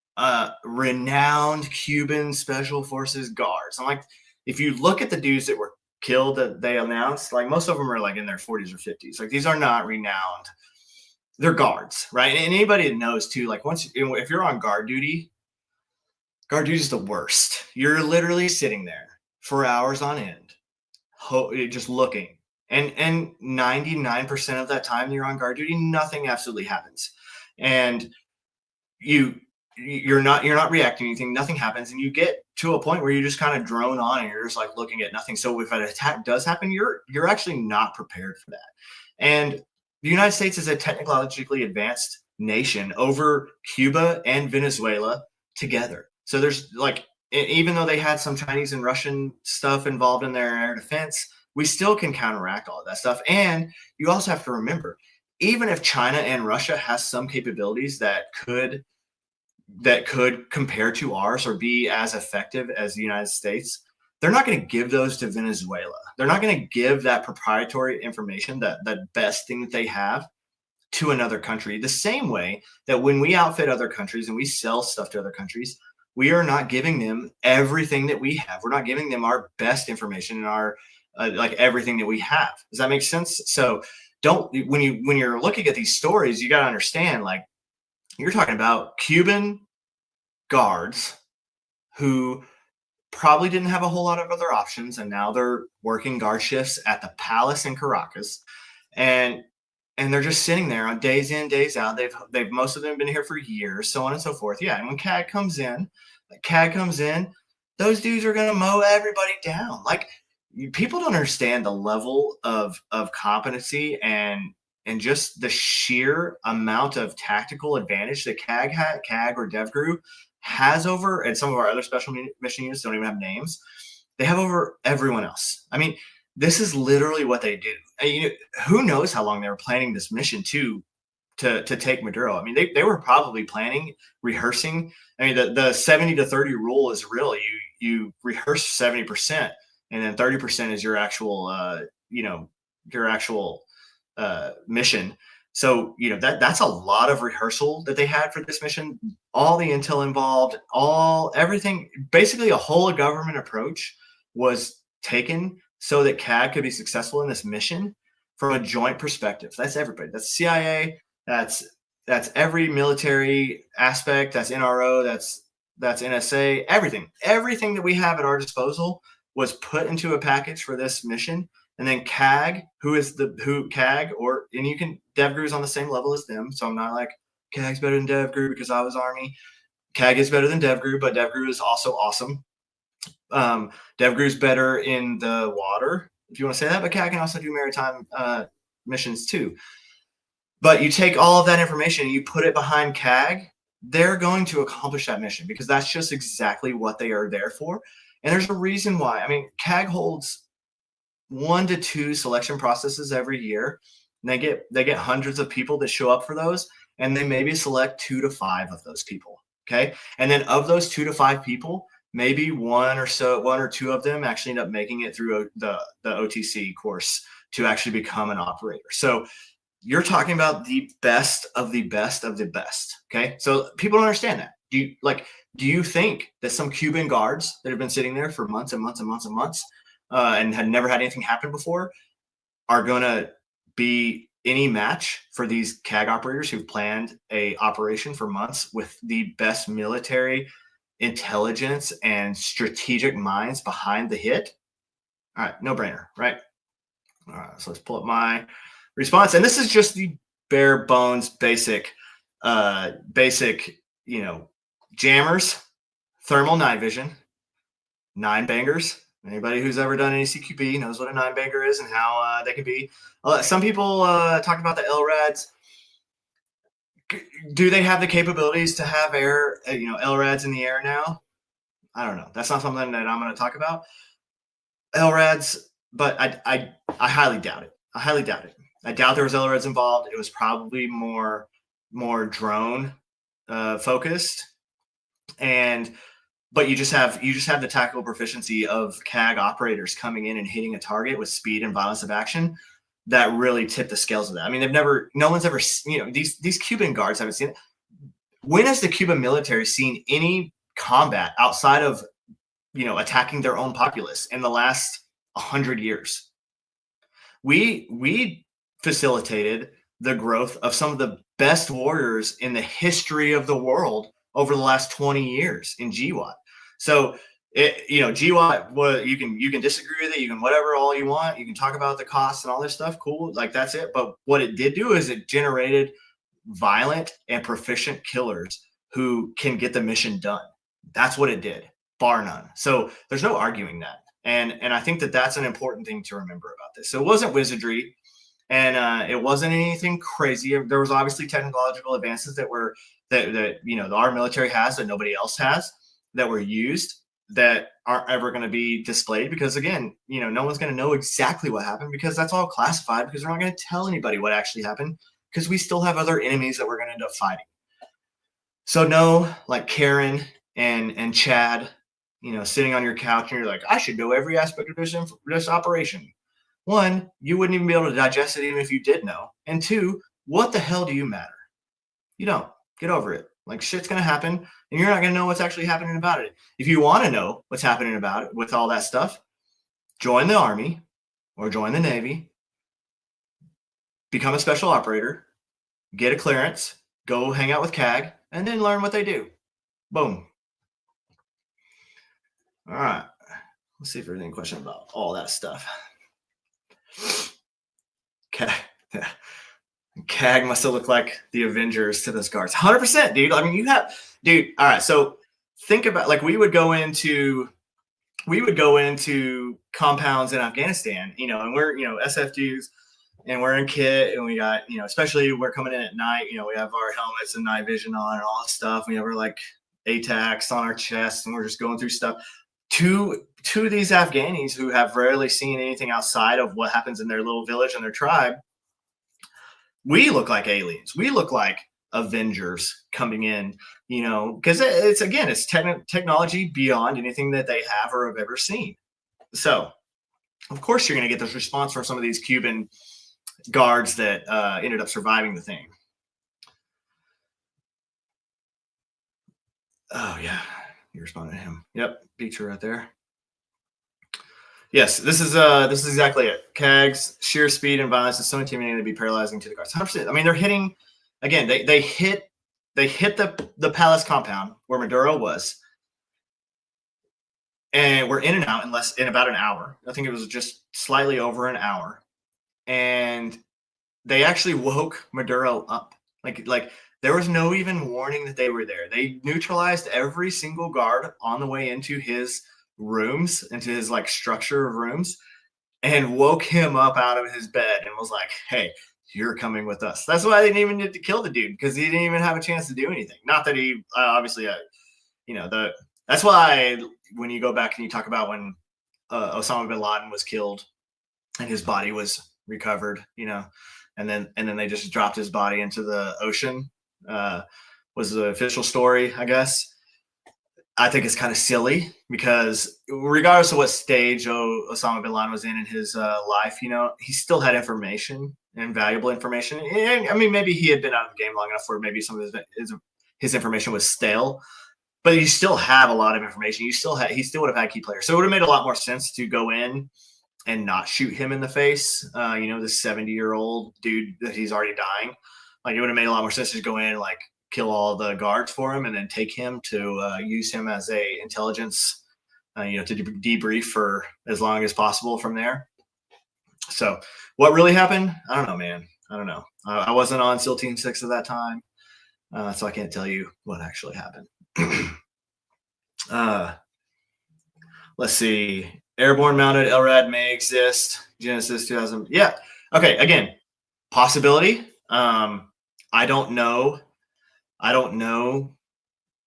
renowned Cuban special forces guards? I'm like, if you look at the dudes that were killed that they announced, like most of them are like in their 40s or 50s. Like these are not renowned. They're guards, right? And anybody that knows too, like if you're on guard duty is the worst. You're literally sitting there for hours on end, just looking. And 99% of that time you're on guard duty, nothing absolutely happens. And you're not reacting to anything, nothing happens, and you get to a point where you just kind of drone on and you're just like looking at nothing. So if an attack does happen, you're actually not prepared for that. And the United States is a technologically advanced nation over Cuba and Venezuela together. So there's like, even though they had some Chinese and Russian stuff involved in their air defense, we still can counteract all of that stuff. And you also have to remember, even if China and Russia has some capabilities that could compare to ours or be as effective as the United States, they're not going to give those to Venezuela. They're not going to give that proprietary information, that best thing that they have, to another country. The same way that when we outfit other countries and we sell stuff to other countries, we are not giving them everything that we have. We're not giving them our best information and our like everything that we have. Does that make sense? So when you're looking at these stories, you got to understand, like, you're talking about Cuban guards who probably didn't have a whole lot of other options, and now they're working guard shifts at the palace in Caracas, and they're just sitting there on days in, days out. They've most of them been here for years, so on and so forth. Yeah, and when CAG comes in, those dudes are gonna mow everybody down. Like, people don't understand the level of competency and just the sheer amount of tactical advantage that CAG or DevGru has over, and some of our other special mission units don't even have names. They have over everyone else. I mean, this is literally what they do. And, who knows how long they were planning this mission to take Maduro. I mean, they were probably planning, rehearsing. I mean, the 70 to 30 rule is real. You rehearse 70%, and then 30% is your actual, mission. So, that's a lot of rehearsal that they had for this mission. All the intel involved, everything, basically a whole government approach was taken so that CAG could be successful in this mission from a joint perspective. That's everybody. That's CIA. That's every military aspect. That's NRO. That's NSA. Everything that we have at our disposal was put into a package for this mission. And then CAG, DevGru's on the same level as them. So I'm not like, CAG's better than DevGru because I was Army. CAG is better than DevGru, but DevGru is also awesome. DevGru's better in the water, if you want to say that, but CAG can also do maritime missions too. But you take all of that information and you put it behind CAG, they're going to accomplish that mission because that's just exactly what they are there for. And there's a reason why. I mean, CAG holds 1 to 2 selection processes every year. And they get hundreds of people that show up for those, and they maybe select 2 to 5 of those people. Okay. And then of those 2 to 5 people, maybe 1 or 2 of them actually end up making it through the OTC course to actually become an operator. So you're talking about the best of the best of the best. Okay. So people don't understand that. Do you think that some Cuban guards that have been sitting there for months and months and months and months and had never had anything happen before are going to be any match for these CAG operators who've planned a operation for months with the best military intelligence and strategic minds behind the hit? All right, no brainer, right? All right, so let's pull up my response. And this is just the bare bones, basic, jammers, thermal night vision, 9 bangers. Anybody who's ever done any CQB knows what a 9 banger is and how they can be. Some people talk about the LRADs. Do they have the capabilities to have LRADs in the air now? I don't know. That's not something that I'm going to talk about. LRADs, but I highly doubt it. I doubt there was LRADs involved. It was probably more drone focused, but you just have the tactical proficiency of CAG operators coming in and hitting a target with speed and violence of action that really tip the scales of that. I mean, no one's ever, these Cuban guards haven't seen it. When has the Cuban military seen any combat outside of, attacking their own populace in the last 100 years. We facilitated the growth of some of the best warriors in the history of the world over the last 20 years in GWAT. So GWAT, well, you can disagree with it, you can whatever all you want, you can talk about the costs and all this stuff, cool, like that's it. But what it did do is it generated violent and proficient killers who can get the mission done. That's what it did, bar none. So there's no arguing that. And I think that that's an important thing to remember about this. So it wasn't wizardry, and it wasn't anything crazy. There was obviously technological advances that our military has that nobody else has, that were used, that aren't ever going to be displayed, because again, no one's going to know exactly what happened, because that's all classified, because we're not going to tell anybody what actually happened, because we still have other enemies that we're going to end up fighting. So no, like Karen and Chad, sitting on your couch and you're like, I should know every aspect of this operation. One, you wouldn't even be able to digest it even if you did know. And two, what the hell do you matter? You don't. Get over it. Like, shit's going to happen, and you're not going to know what's actually happening about it. If you want to know what's happening about it with all that stuff, join the Army or join the Navy, become a special operator, get a clearance, go hang out with CAG, and then learn what they do. Boom. All right. Let's see if there's any question about all that stuff. CAG must have looked like the Avengers to those guards. 100%, dude. I mean, all right. So think about, like, we would go into compounds in Afghanistan, and we're, SFGs, and we're in kit, and we got, especially we're coming in at night, we have our helmets and night vision on and all that stuff. We have our like ATACs on our chest, and we're just going through stuff. To these Afghanis who have rarely seen anything outside of what happens in their little village and their tribe, we look like aliens. We look like Avengers coming in, because it's technology beyond anything that they have or have ever seen. So, of course, you're going to get this response from some of these Cuban guards that ended up surviving the thing. Oh, yeah. You responded to him. Yep, beat you right there. Yes, this is exactly it. CAG's sheer speed and violence is so intimidating to be paralyzing to the guards. 100%. I mean, they're hitting again. They hit the palace compound where Maduro was, and we're in and out in about an hour. I think it was just slightly over an hour, and they actually woke Maduro up. Like there was no even warning that they were there. They neutralized every single guard on the way into his rooms, into his like structure of rooms, and woke him up out of his bed and was like, hey, you're coming with us. That's why they didn't even need to kill the dude, because he didn't even have a chance to do anything. Not that he obviously, that's why when you go back and you talk about when Osama bin Laden was killed and his body was recovered, and then they just dropped his body into the ocean, was the official story, I guess. I think it's kind of silly, because regardless of what stage Osama bin Laden was in his life, he still had information and valuable information. And, I mean, maybe he had been out of the game long enough where maybe some of his information was stale, but you still have a lot of information. He still would have had key players. So it would have made a lot more sense to go in and not shoot him in the face. This 70-year-old dude that he's already dying. Like, it would have made a lot more sense to go in and like kill all the guards for him, and then take him to use him as a intelligence, to debrief for as long as possible from there. So what really happened? I don't know, man. I don't know. I wasn't on SEAL Team 6 at that time, so I can't tell you what actually happened. Let's see. Airborne mounted LRAD may exist. Genesis 2000. Yeah. Okay. Again, possibility. I don't know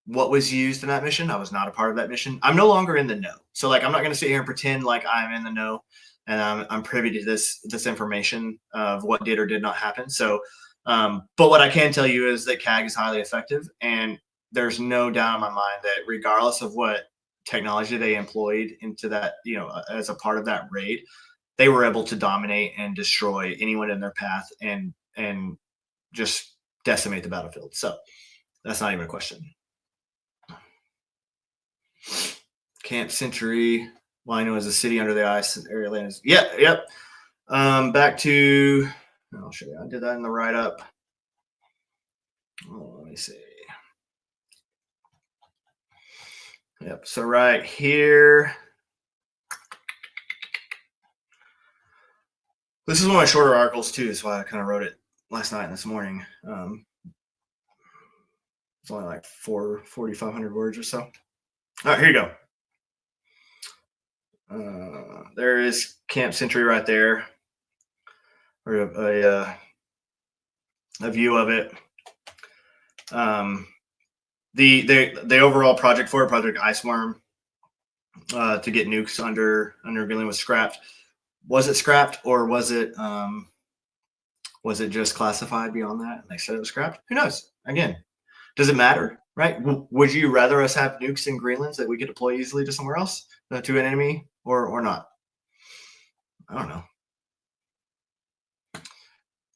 what was used in that mission. I was not a part of that mission. I'm no longer in the know. So like, I'm not going to sit here and pretend like I'm in the know and I'm privy to this information of what did or did not happen. So, but what I can tell you is that CAG is highly effective, and there's no doubt in my mind that regardless of what technology they employed into that, as a part of that raid, they were able to dominate and destroy anyone in their path and just decimate the battlefield. So that's not even a question. Camp Century. Well, I know as a city under the ice area land is. Yep. Back to. I'll show you. I did that in the write up. Oh, let me see. Yep. So right here. This is one of my shorter articles too. That's why I kind of wrote it last night and this morning. It's only like 4,500 words or so. All right, here you go. There is Camp Century right there, or a view of it. The overall project for Project Iceworm to get nukes under Greenland was scrapped. Was it scrapped, or was it just classified beyond that? And they said it was scrapped. Who knows? Again, does it matter, right? Would you rather us have nukes in Greenland so that we could deploy easily to somewhere else, to an enemy, or not? I don't know.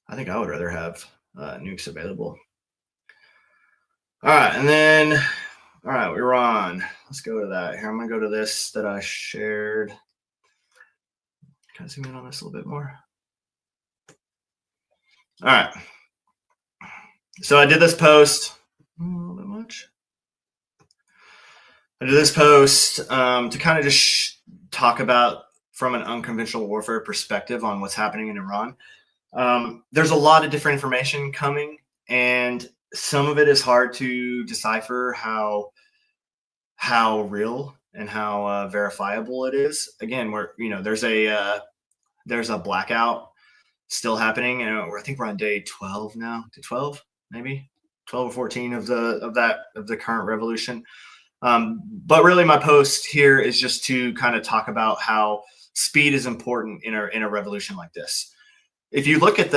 I think I would rather have nukes available. All right, and then, all right, we're on. Let's go to that. Here, I'm going to go to this that I shared. Can I zoom in on this a little bit more? All right. So I did this post. A little bit much. I did this post to kind of just talk about from an unconventional warfare perspective on what's happening in Iran. There's a lot of different information coming, and some of it is hard to decipher how real and how verifiable it is. Again, there's a blackout still happening, and I think we're on day 12 now. To 12, maybe 12 or 14 of the current revolution. But really, my post here is just to kind of talk about how speed is important in a revolution like this. If you look at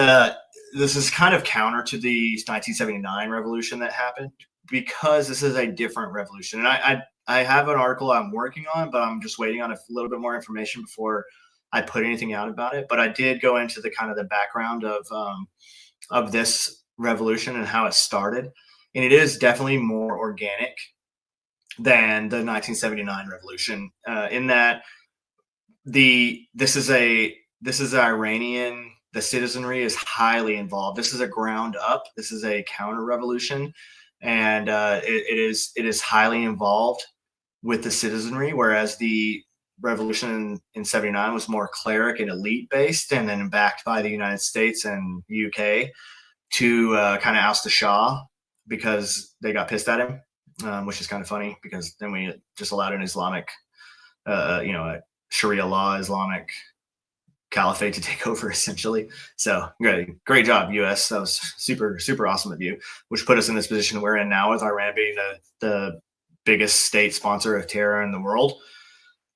this is kind of counter to the 1979 revolution that happened, because this is a different revolution. And I have an article I'm working on, but I'm just waiting on a little bit more information before I put anything out about it. But I did go into the kind of the background of this revolution and how it started. And it is definitely more organic than the 1979 revolution, in that this is Iranian. The citizenry is highly involved. This is a ground up. This is a counter revolution, and it is highly involved with the citizenry. Whereas the revolution in 79 was more cleric and elite based, and then backed by the United States and UK to kind of oust the Shah because they got pissed at him, which is kind of funny because then we just allowed an Islamic, a Sharia law Islamic caliphate to take over essentially. So great job, US. That was super, super awesome of you, which put us in this position we're in now with Iran being the biggest state sponsor of terror in the world,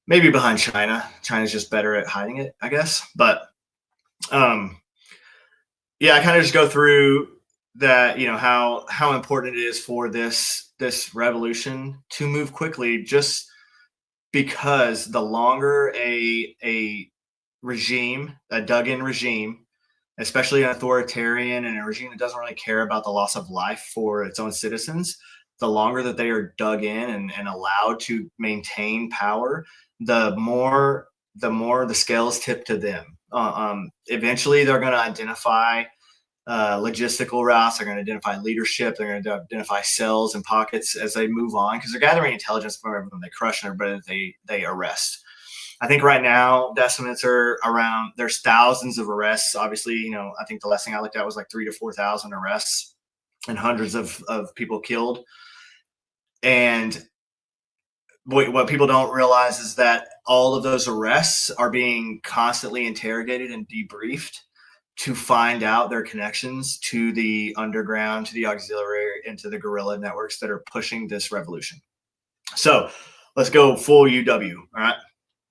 maybe behind China. China's just better at hiding it, I guess. But I kind of just go through that, how important it is for this revolution to move quickly, just because the longer a regime, a dug-in regime, especially an authoritarian and a regime that doesn't really care about the loss of life for its own citizens, the longer that they are dug in and allowed to maintain power, the more the scales tip to them. Eventually, they're going to identify logistical routes. They're going to identify leadership. They're going to identify cells and pockets as they move on, because they're gathering intelligence from everyone they crush and everybody they arrest. I think right now the estimates are around, there's thousands of arrests. Obviously, I think the last thing I looked at was like 3,000 to 4,000 arrests and hundreds of people killed. And what people don't realize is that all of those arrests are being constantly interrogated and debriefed to find out their connections to the underground, to the auxiliary, and to the guerrilla networks that are pushing this revolution. So let's go full UW. All right.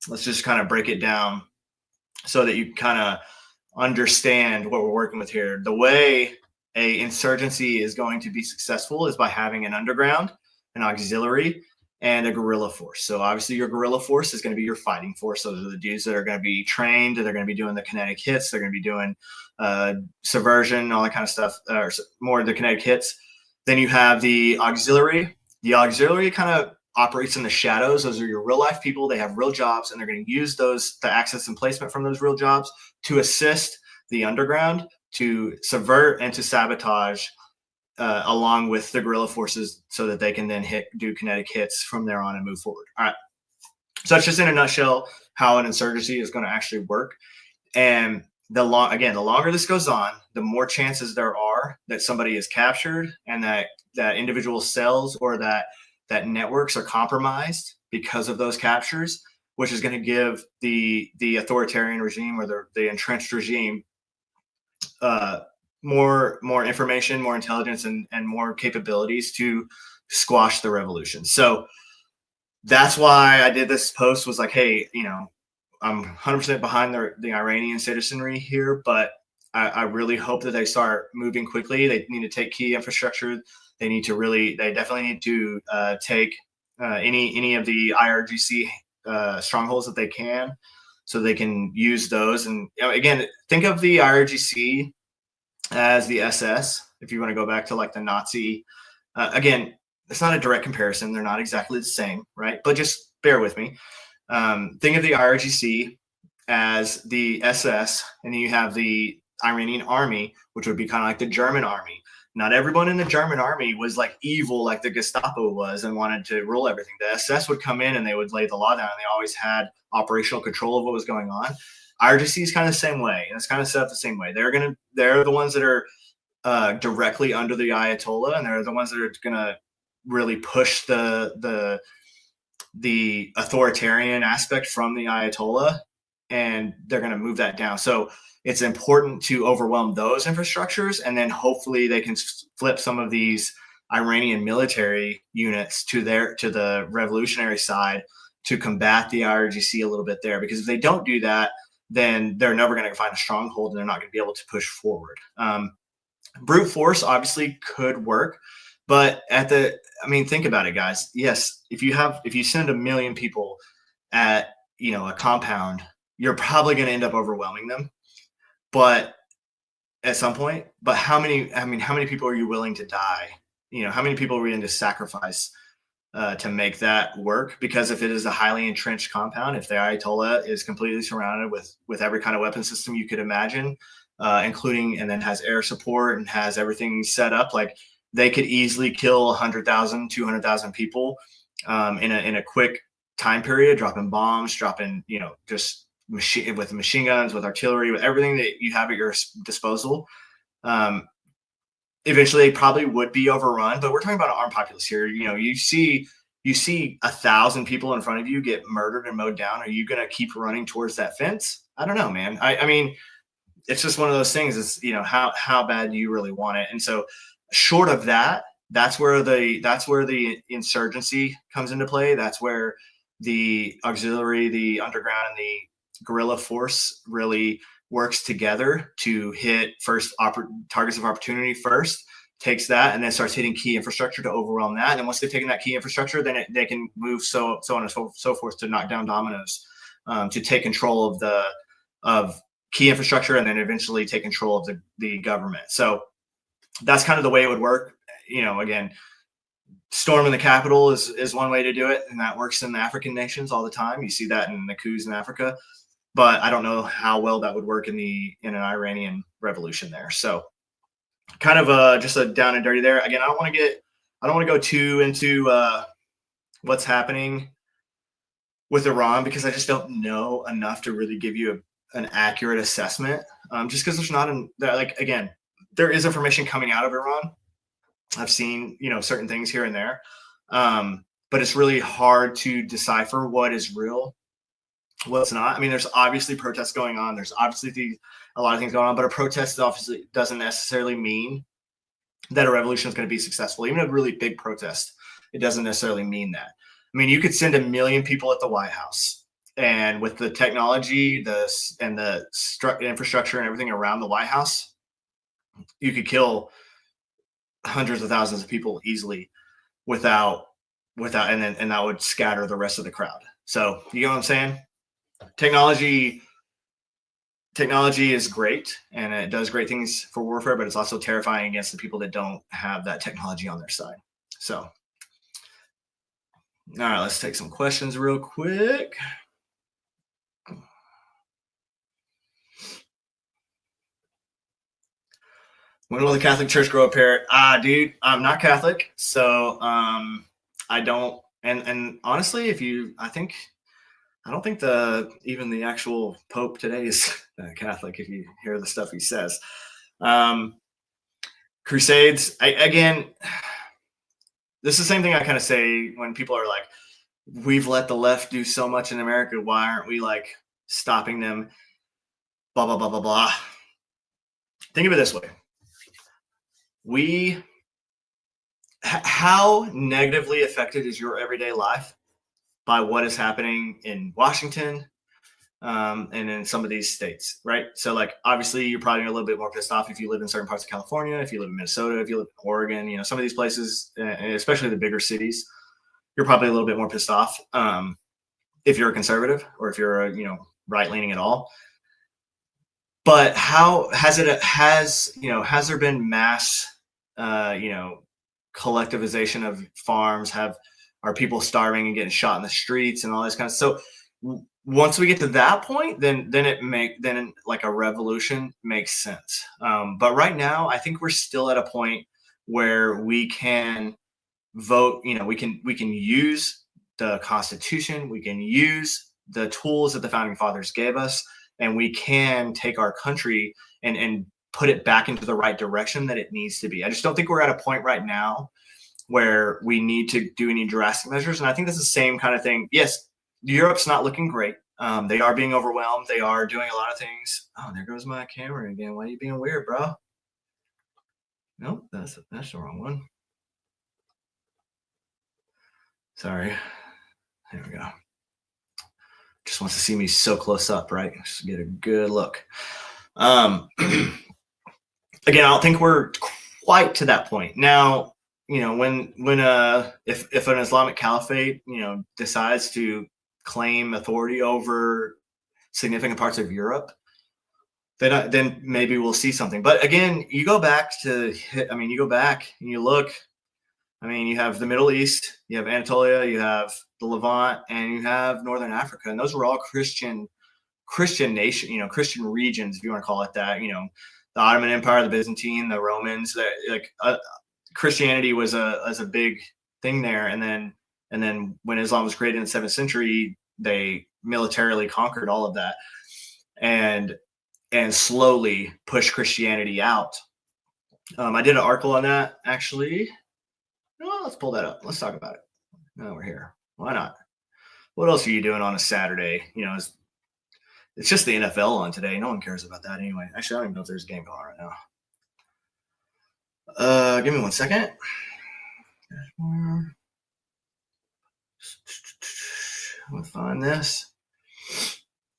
Let's just kind of break it down so that you kind of understand what we're working with here. The way a insurgency is going to be successful is by having an underground, an auxiliary, and a guerrilla force. So obviously your guerrilla force is going to be your fighting force. Those are the dudes that are going to be trained. They're going to be doing the kinetic hits. They're going to be doing subversion, all that kind of stuff, or more of the kinetic hits. Then you have the auxiliary. The auxiliary kind of operates in the shadows. Those are your real life people. They have real jobs, and they're going to use those, the access and placement from those real jobs, to assist the underground to subvert and to sabotage, along with the guerrilla forces, so that they can then do kinetic hits from there on and move forward. All right. So that's just in a nutshell how an insurgency is going to actually work. And the longer this goes on, the more chances there are that somebody is captured, and that individual cells or that networks are compromised because of those captures, which is going to give the authoritarian regime, or the entrenched regime, more information, more intelligence, and more capabilities to squash the revolution. So that's why I did this post, was like, hey, I'm 100% behind the Iranian citizenry here, but I really hope that they start moving quickly. They need to take key infrastructure. They definitely need to take any of the IRGC strongholds that they can, so they can use those. And again, think of the IRGC as the SS, if you want to go back to like the Nazi. Again, it's not a direct comparison. They're not exactly the same, right? But just bear with me. Think of the IRGC as the SS, and then you have the Iranian army, which would be kind of like the German army. Not everyone in the German army was like evil like the Gestapo was and wanted to rule everything. The SS would come in and they would lay the law down, and they always had operational control of what was going on. IRGC is kind of the same way, and it's kind of set up the same way. They're the ones that are directly under the Ayatollah, and they're the ones that are going to really push the authoritarian aspect from the Ayatollah, and they're going to move that down. So it's important to overwhelm those infrastructures, and then hopefully they can flip some of these Iranian military units to the revolutionary side to combat the IRGC a little bit there. Because if they don't do that, then they're never going to find a stronghold, and they're not going to be able to push forward. Brute force obviously could work, but think about it, guys. Yes, if you send 1 million people at a compound, you're probably going to end up overwhelming them. But at some point, how many people are you willing to die? How many people are we willing to sacrifice to make that work? Because if it is a highly entrenched compound, if the Ayatollah is completely surrounded with every kind of weapon system you could imagine, including, and then has air support and has everything set up, like they could easily kill 100,000, 200,000 people in a quick time period, dropping bombs, just with machine guns, with artillery, with everything that you have at your disposal. Eventually, they probably would be overrun, but we're talking about an armed populace here. You see 1,000 people in front of you get murdered and mowed down. Are you going to keep running towards that fence? I don't know, man. I mean, it's just one of those things. It's how bad do you really want it? And so, short of that, that's where the insurgency comes into play. That's where the auxiliary, the underground, and the guerrilla force really works together to hit targets of opportunity first, takes that, and then starts hitting key infrastructure to overwhelm that. And then once they've taken that key infrastructure, then they can move so on and so forth to knock down dominoes, to take control of key infrastructure, and then eventually take control of the government. So that's kind of the way it would work. Again, storming the capital is one way to do it, and that works in the African nations all the time. You see that in the coups in Africa, but I don't know how well that would work in an Iranian revolution there. So kind of just a down and dirty there. Again, I don't want to go too into what's happening with Iran, because I just don't know enough to really give you an accurate assessment. Just because there's not again, there is information coming out of Iran. I've seen, certain things here and there. But it's really hard to decipher what is real, what's not. I mean, there's obviously protests going on. There's obviously a lot of things going on, but a protest obviously doesn't necessarily mean that a revolution is going to be successful. Even a really big protest, it doesn't necessarily mean that. I mean, you could send 1 million people at the White House, and with the technology, the infrastructure and everything around the White House, you could kill hundreds of thousands of people easily without, and that would scatter the rest of the crowd. So you know what I'm saying? Technology is great, and it does great things for warfare, but it's also terrifying against the people that don't have that technology on their side. So All right, let's take some questions real quick. When will the Catholic Church grow a parrot? Dude, I'm not Catholic, so I don't. And honestly, I don't think even the actual Pope today is Catholic. If you hear the stuff he says, um, Crusades. Again, this is the same thing I kind of say when people are like, "We've let the left do so much in America. Why aren't we like stopping them?" Blah blah blah blah blah. Think of it this way: we how negatively affected is your everyday life by what is happening in Washington, and in some of these states, right? So, like, obviously, you're probably a little bit more pissed off if you live in certain parts of California, if you live in Minnesota, if you live in Oregon, some of these places, especially the bigger cities, you're probably a little bit more pissed off, if you're a conservative or if you're right leaning at all. But how has there been mass, collectivization of farms? Are people starving and getting shot in the streets and all this kind of so once we get to that point, then like a revolution makes sense. But right now, I think we're still at a point where we can vote. We can use the Constitution. We can use the tools that the founding fathers gave us, and we can take our country and put it back into the right direction that it needs to be. I just don't think we're at a point right now where we need to do any drastic measures. And I think that's the same kind of thing. Yes, Europe's not looking great. They are being overwhelmed. They are doing a lot of things. Oh, there goes my camera again. Why are you being weird, bro? Nope, that's the wrong one. Sorry. There we go. Just wants to see me so close up, right? Just get a good look. Again, I don't think we're quite to that point. Now, if an Islamic caliphate, decides to claim authority over significant parts of Europe, then maybe we'll see something. But again, you go back and you look. You have the Middle East, you have Anatolia, you have the Levant, and you have Northern Africa, and those were all Christian nation, Christian regions, if you want to call it that. The Ottoman Empire, the Byzantine, the Romans. Christianity was a big thing there, and then when Islam was created in the 7th century, they militarily conquered all of that, and slowly pushed Christianity out. I did an article on that, actually. Let's pull that up. Let's talk about it. Now we're here. Why not? What else are you doing on a Saturday? It's just the NFL on today. No one cares about that anyway. Actually, I don't even know if there's a game going on right now. Give me 1 second. Let's find this.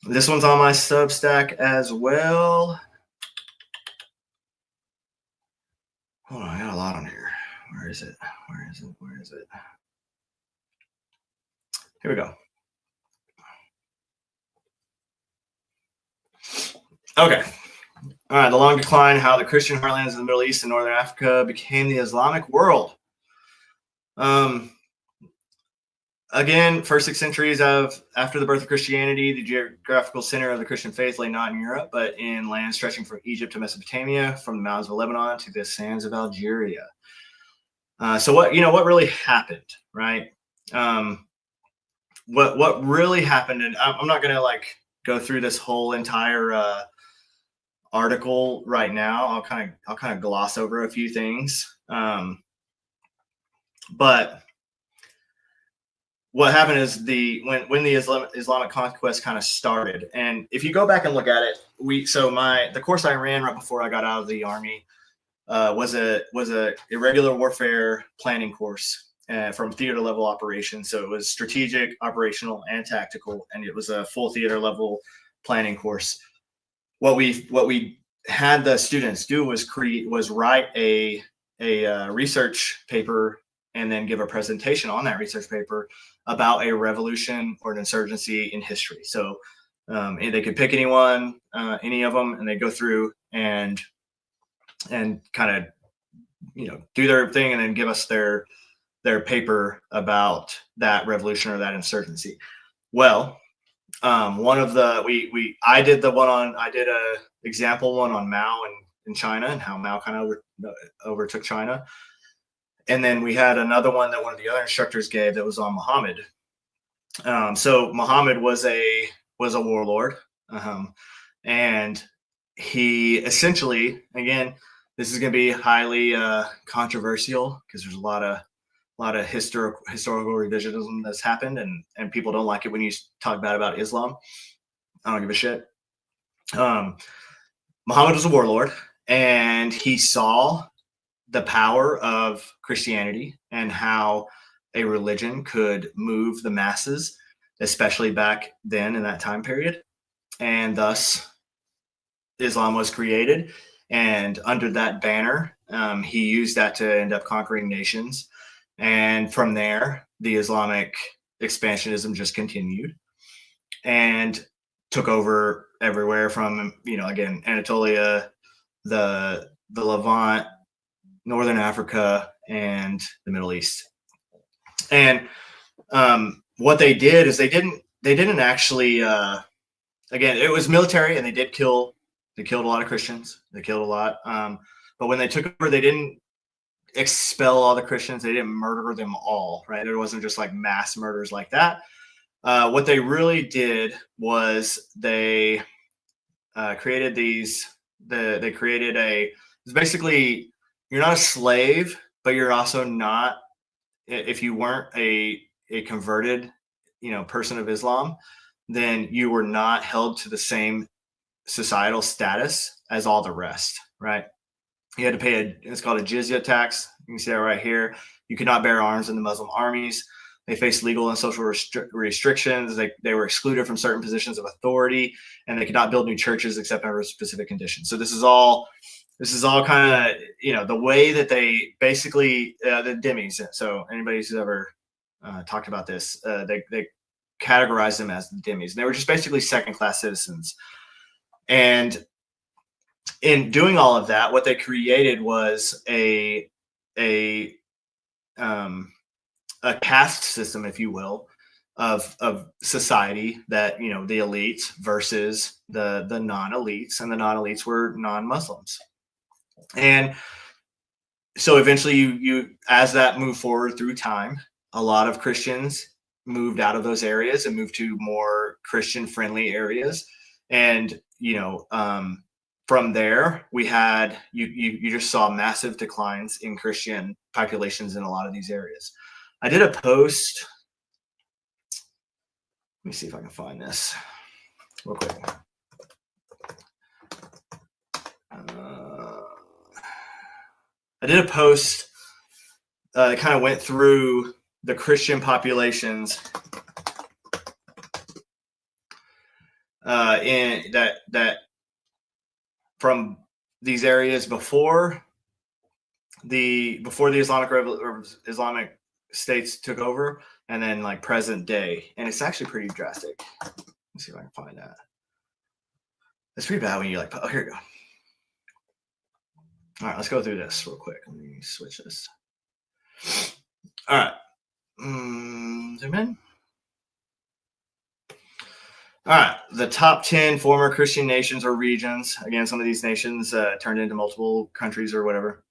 This one's on my Substack as well. Hold on, I got a lot on here. Where is it? Here we go. Okay. All right. The long decline, how the Christian heartlands of the Middle East and Northern Africa became the Islamic world. Again, first 6 centuries after the birth of Christianity, the geographical center of the Christian faith lay not in Europe, but in land stretching from Egypt to Mesopotamia, from the mountains of Lebanon to the sands of Algeria. So what really happened, right? What really happened, and I'm not gonna go through this whole entire article right now. I'll kind of gloss over a few things, but what happened is when the Islamic conquest kind of started, and if you go back and look at it, the course I ran right before I got out of the Army was a irregular warfare planning course from theater level operations. So it was strategic, operational, and tactical, and it was a full theater level planning course. What we had the students do was write a research paper and then give a presentation on that research paper about a revolution or an insurgency in history. So they could pick any of them, and they go through and kind of do their thing, and then give us their their paper about that revolution or that insurgency. Well, one of the I did a example one on Mao in China and how Mao kind of overtook China, and then we had another one that one of the other instructors gave that was on Muhammad. So Muhammad was a warlord, and he essentially, again, this is going to be highly controversial because there's a lot of historical revisionism that's happened, and people don't like it when you talk bad about Islam. I don't give a shit. Muhammad was a warlord, and he saw the power of Christianity and how a religion could move the masses, especially back then in that time period. And thus, Islam was created. And under that banner, he used that to end up conquering nations. And from there, the Islamic expansionism just continued and took over everywhere from, again, Anatolia, the Levant, Northern Africa, and the Middle East. And what they did is they didn't actually, again, it was military, and they killed a lot of Christians. They killed a lot. But when they took over, they didn't expel all the Christians. They didn't murder them all, right? There wasn't just like mass murders like that. What they really did was they created it's basically, you're not a slave, but you're also not, if you weren't a converted, person of Islam, then you were not held to the same societal status as all the rest, right? You had to pay it's called a jizya tax. You can see that right here. You could not bear arms in the Muslim armies. They faced legal and social restrictions. They were excluded from certain positions of authority, and they could not build new churches except under specific conditions. So this is all kind of, the way that they basically, the dhimmis. So anybody who's ever talked about this, they categorized them as the dhimmis. And they were just basically second-class citizens. And in doing all of that, what they created was a caste system, if you will, of society that, the elites versus the non-elites, and the non-elites were non-Muslims. And so eventually you as that moved forward through time, a lot of Christians moved out of those areas and moved to more Christian friendly areas. And, from there, we had, you just saw massive declines in Christian populations in a lot of these areas. I did a post. Let me see if I can find this real quick. I did a post that kind of went through the Christian populations in that from these areas before the Islamic states took over, and then like present day, and it's actually pretty drastic. Let's see if I can find that. It's pretty bad when you oh, here we go. All right, let's go through this real quick. Let me switch this. All right. Zoom in. All right, the top 10 former Christian nations or regions. Again, some of these nations turned into multiple countries or whatever,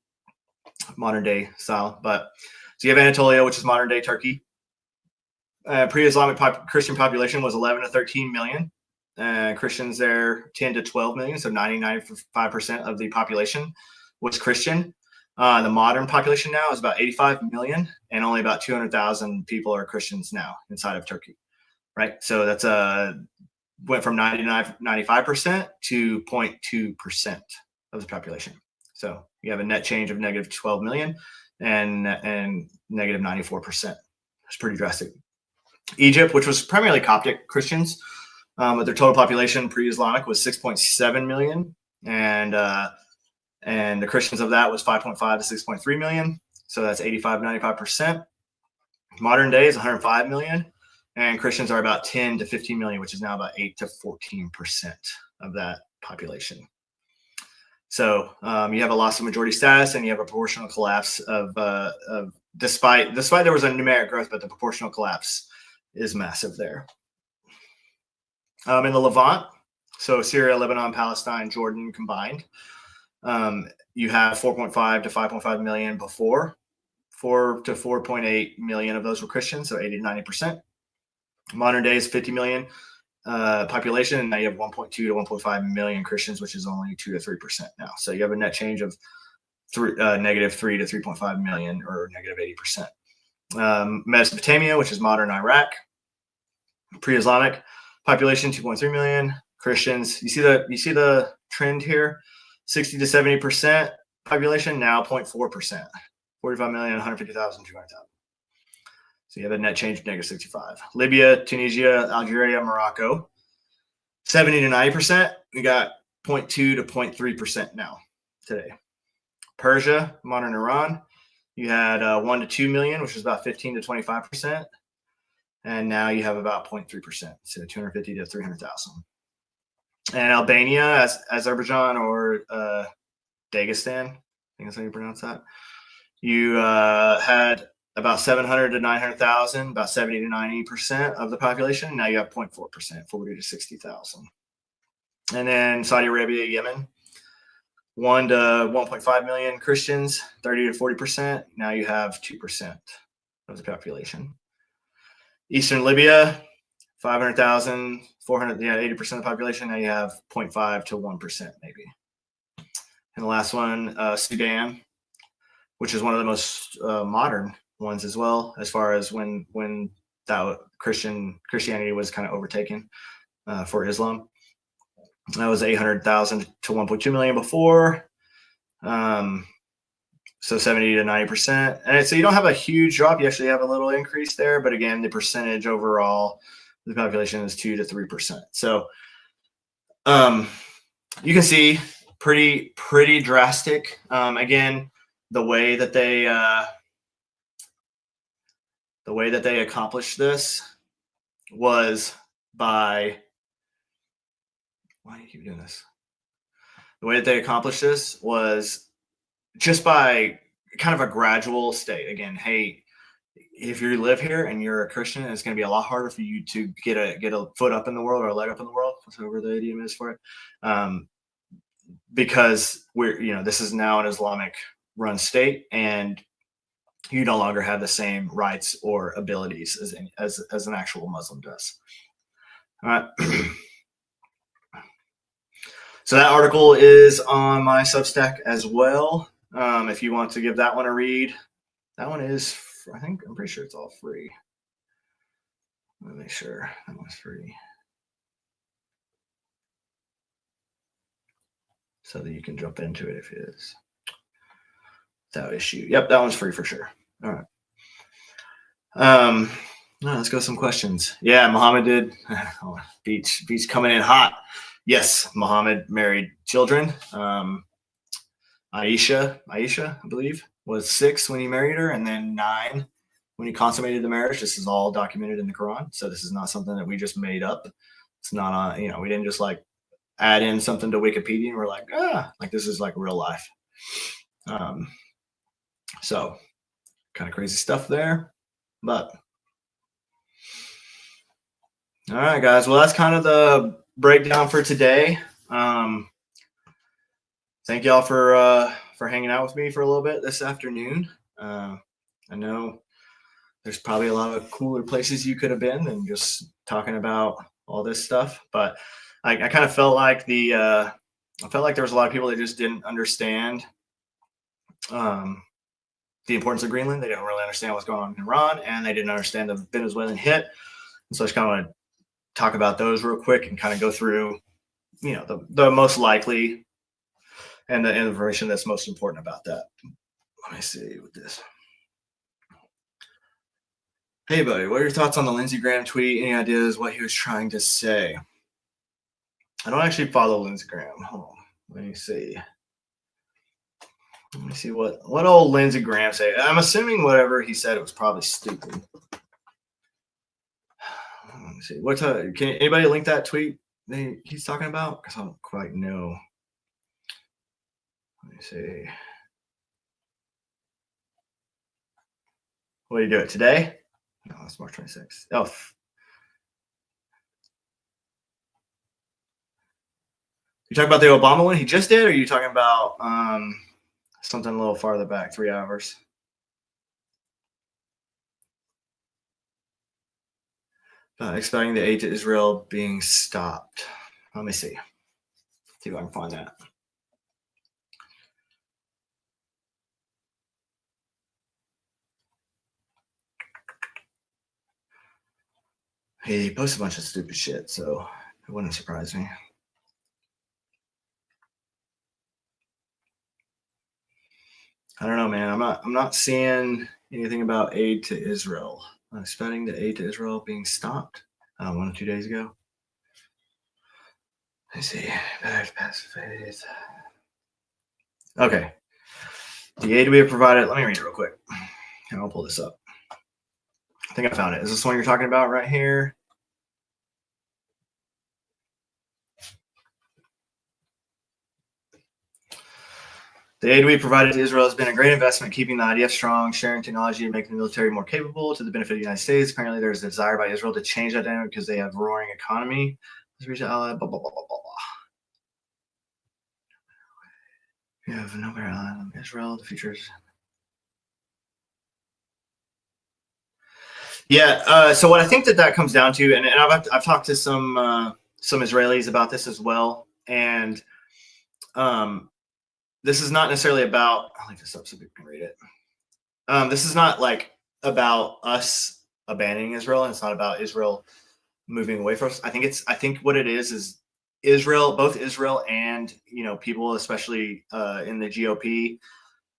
modern day style. But so you have Anatolia, which is modern day Turkey. Pre-Islamic Christian population was 11 to 13 million. Christians there 10 to 12 million, so 95% of the population was Christian. The modern population now is about 85 million, and only about 200,000 people are Christians now inside of Turkey, right? So that's went from 95% to 0.2% of the population. So you have a net change of negative 12 million and negative 94%. It's pretty drastic. Egypt, which was primarily Coptic Christians, but their total population pre-Islamic was 6.7 million, and the Christians of that was 5.5 to 6.3 million. So that's 85, 95%. Modern day is 105 million, and Christians are about 10 to 15 million, which is now about 8 to 14% of that population. So you have a loss of majority status, and you have a proportional collapse of despite there was a numeric growth, but the proportional collapse is massive there. In the Levant, so Syria, Lebanon, Palestine, Jordan combined, you have 4.5 to 5.5 million before. 4 to 4.8 million of those were Christians, so 80 to 90%. Modern day is 50 million population, and now you have 1.2 to 1.5 million Christians, which is only 2 to 3% now. So you have a net change of negative 3 to 3.5 million, or negative 80%. Mesopotamia, which is modern Iraq, pre-Islamic population 2.3 million Christians. You see the trend here, 60 to 70% population, now 0.4%, 45 million, 150,000, 200,000. So you have a net change of negative 65. Libya, Tunisia, Algeria, Morocco, 70 to 90%. We got 0.2 to 0.3% now today. Persia, modern Iran, you had 1 to 2 million, which was about 15 to 25%. And now you have about 0.3%, so 250 to 300,000. And Albania, Azerbaijan, or Dagestan, I think that's how you pronounce that. You had about 700 to 900,000, about 70 to 90% of the population. Now you have 0.4%, 40 to 60,000. And then Saudi Arabia, Yemen, 1 to 1.5 million Christians, 30 to 40%. Now you have 2% of the population. Eastern Libya, 500,000, 400, 80% of the population. Now you have 0.5 to 1% maybe. And the last one, Sudan, which is one of the most modern ones as well, as far as when that Christianity was kind of overtaken for Islam. That was 800,000 to 1.2 million before. So 70 to 90%. And so you don't have a huge drop. You actually have a little increase there. But again, the percentage overall, the population is 2 to 3%. So you can see pretty drastic. Again, the way that they accomplished this was by, why do you keep doing this? The way that they accomplished this was just by kind of a gradual state. Again, hey, if you live here and you're a Christian, it's going to be a lot harder for you to get a foot up in the world, or a leg up in the world, whatever the idiom is for it, because this is now an Islamic run state, and you no longer have the same rights or abilities as an actual Muslim does. All right. So that article is on my Substack as well. If you want to give that one a read, that one is, I'm pretty sure it's all free. Let me make sure that one's free, so that you can jump into it if it is without issue. Yep, that one's free for sure. All right. Let's go some questions. Yeah, Muhammad did. Beach coming in hot. Yes, Muhammad married children. Aisha, I believe, was 6 when he married her, and then 9 when he consummated the marriage. This is all documented in the Quran, so this is not something that we just made up. It's not we didn't just like add in something to Wikipedia and we're like, this is like real life. So kind of crazy stuff there, but all right, guys. Well, that's kind of the breakdown for today. Thank y'all for hanging out with me for a little bit this afternoon. I know there's probably a lot of cooler places you could have been than just talking about all this stuff, but I kind of felt like there was a lot of people that just didn't understand the importance of Greenland. They didn't really understand what's going on in Iran, and they didn't understand the Venezuelan hit. And so I just kind of want to talk about those real quick and kind of go through, the most likely and the information that's most important about that. Let me see with this. Hey, buddy, what are your thoughts on the Lindsey Graham tweet? Any ideas what he was trying to say? I don't actually follow Lindsey Graham. Hold on. Let me see. Let me see what old Lindsey Graham say. I'm assuming whatever he said, it was probably stupid. Let me see. Can anybody link that tweet that he's talking about? Because I don't quite know. Let me see. What do you do it today? No, it's March 26th. Oh, you talking about the Obama one he just did, or are you talking about something a little farther back, 3 hours? Expecting the aid to Israel being stopped. Let me see. See if I can find that. He posted a bunch of stupid shit, so it wouldn't surprise me. I don't know, man. I'm not seeing anything about aid to Israel. I'm expecting the aid to Israel being stopped 1 or 2 days ago. Let's see. Okay. The aid we have provided. Let me read it real quick. And I'll pull this up. I think I found it. Is this one you're talking about right here? The aid we provided to Israel has been a great investment, keeping the IDF strong, sharing technology, and making the military more capable to the benefit of the United States. Apparently, there's a desire by Israel to change that dynamic because they have a roaring economy. Blah, blah, blah, blah, blah. We have no better island than Israel. The futures. Yeah. So what I think that comes down to, and I've talked to some Israelis about this as well, and this is not necessarily about. I'll link this up so people can read it. This is not like about us abandoning Israel, and it's not about Israel moving away from us. I think what it is Israel, both Israel and people, especially in the GOP,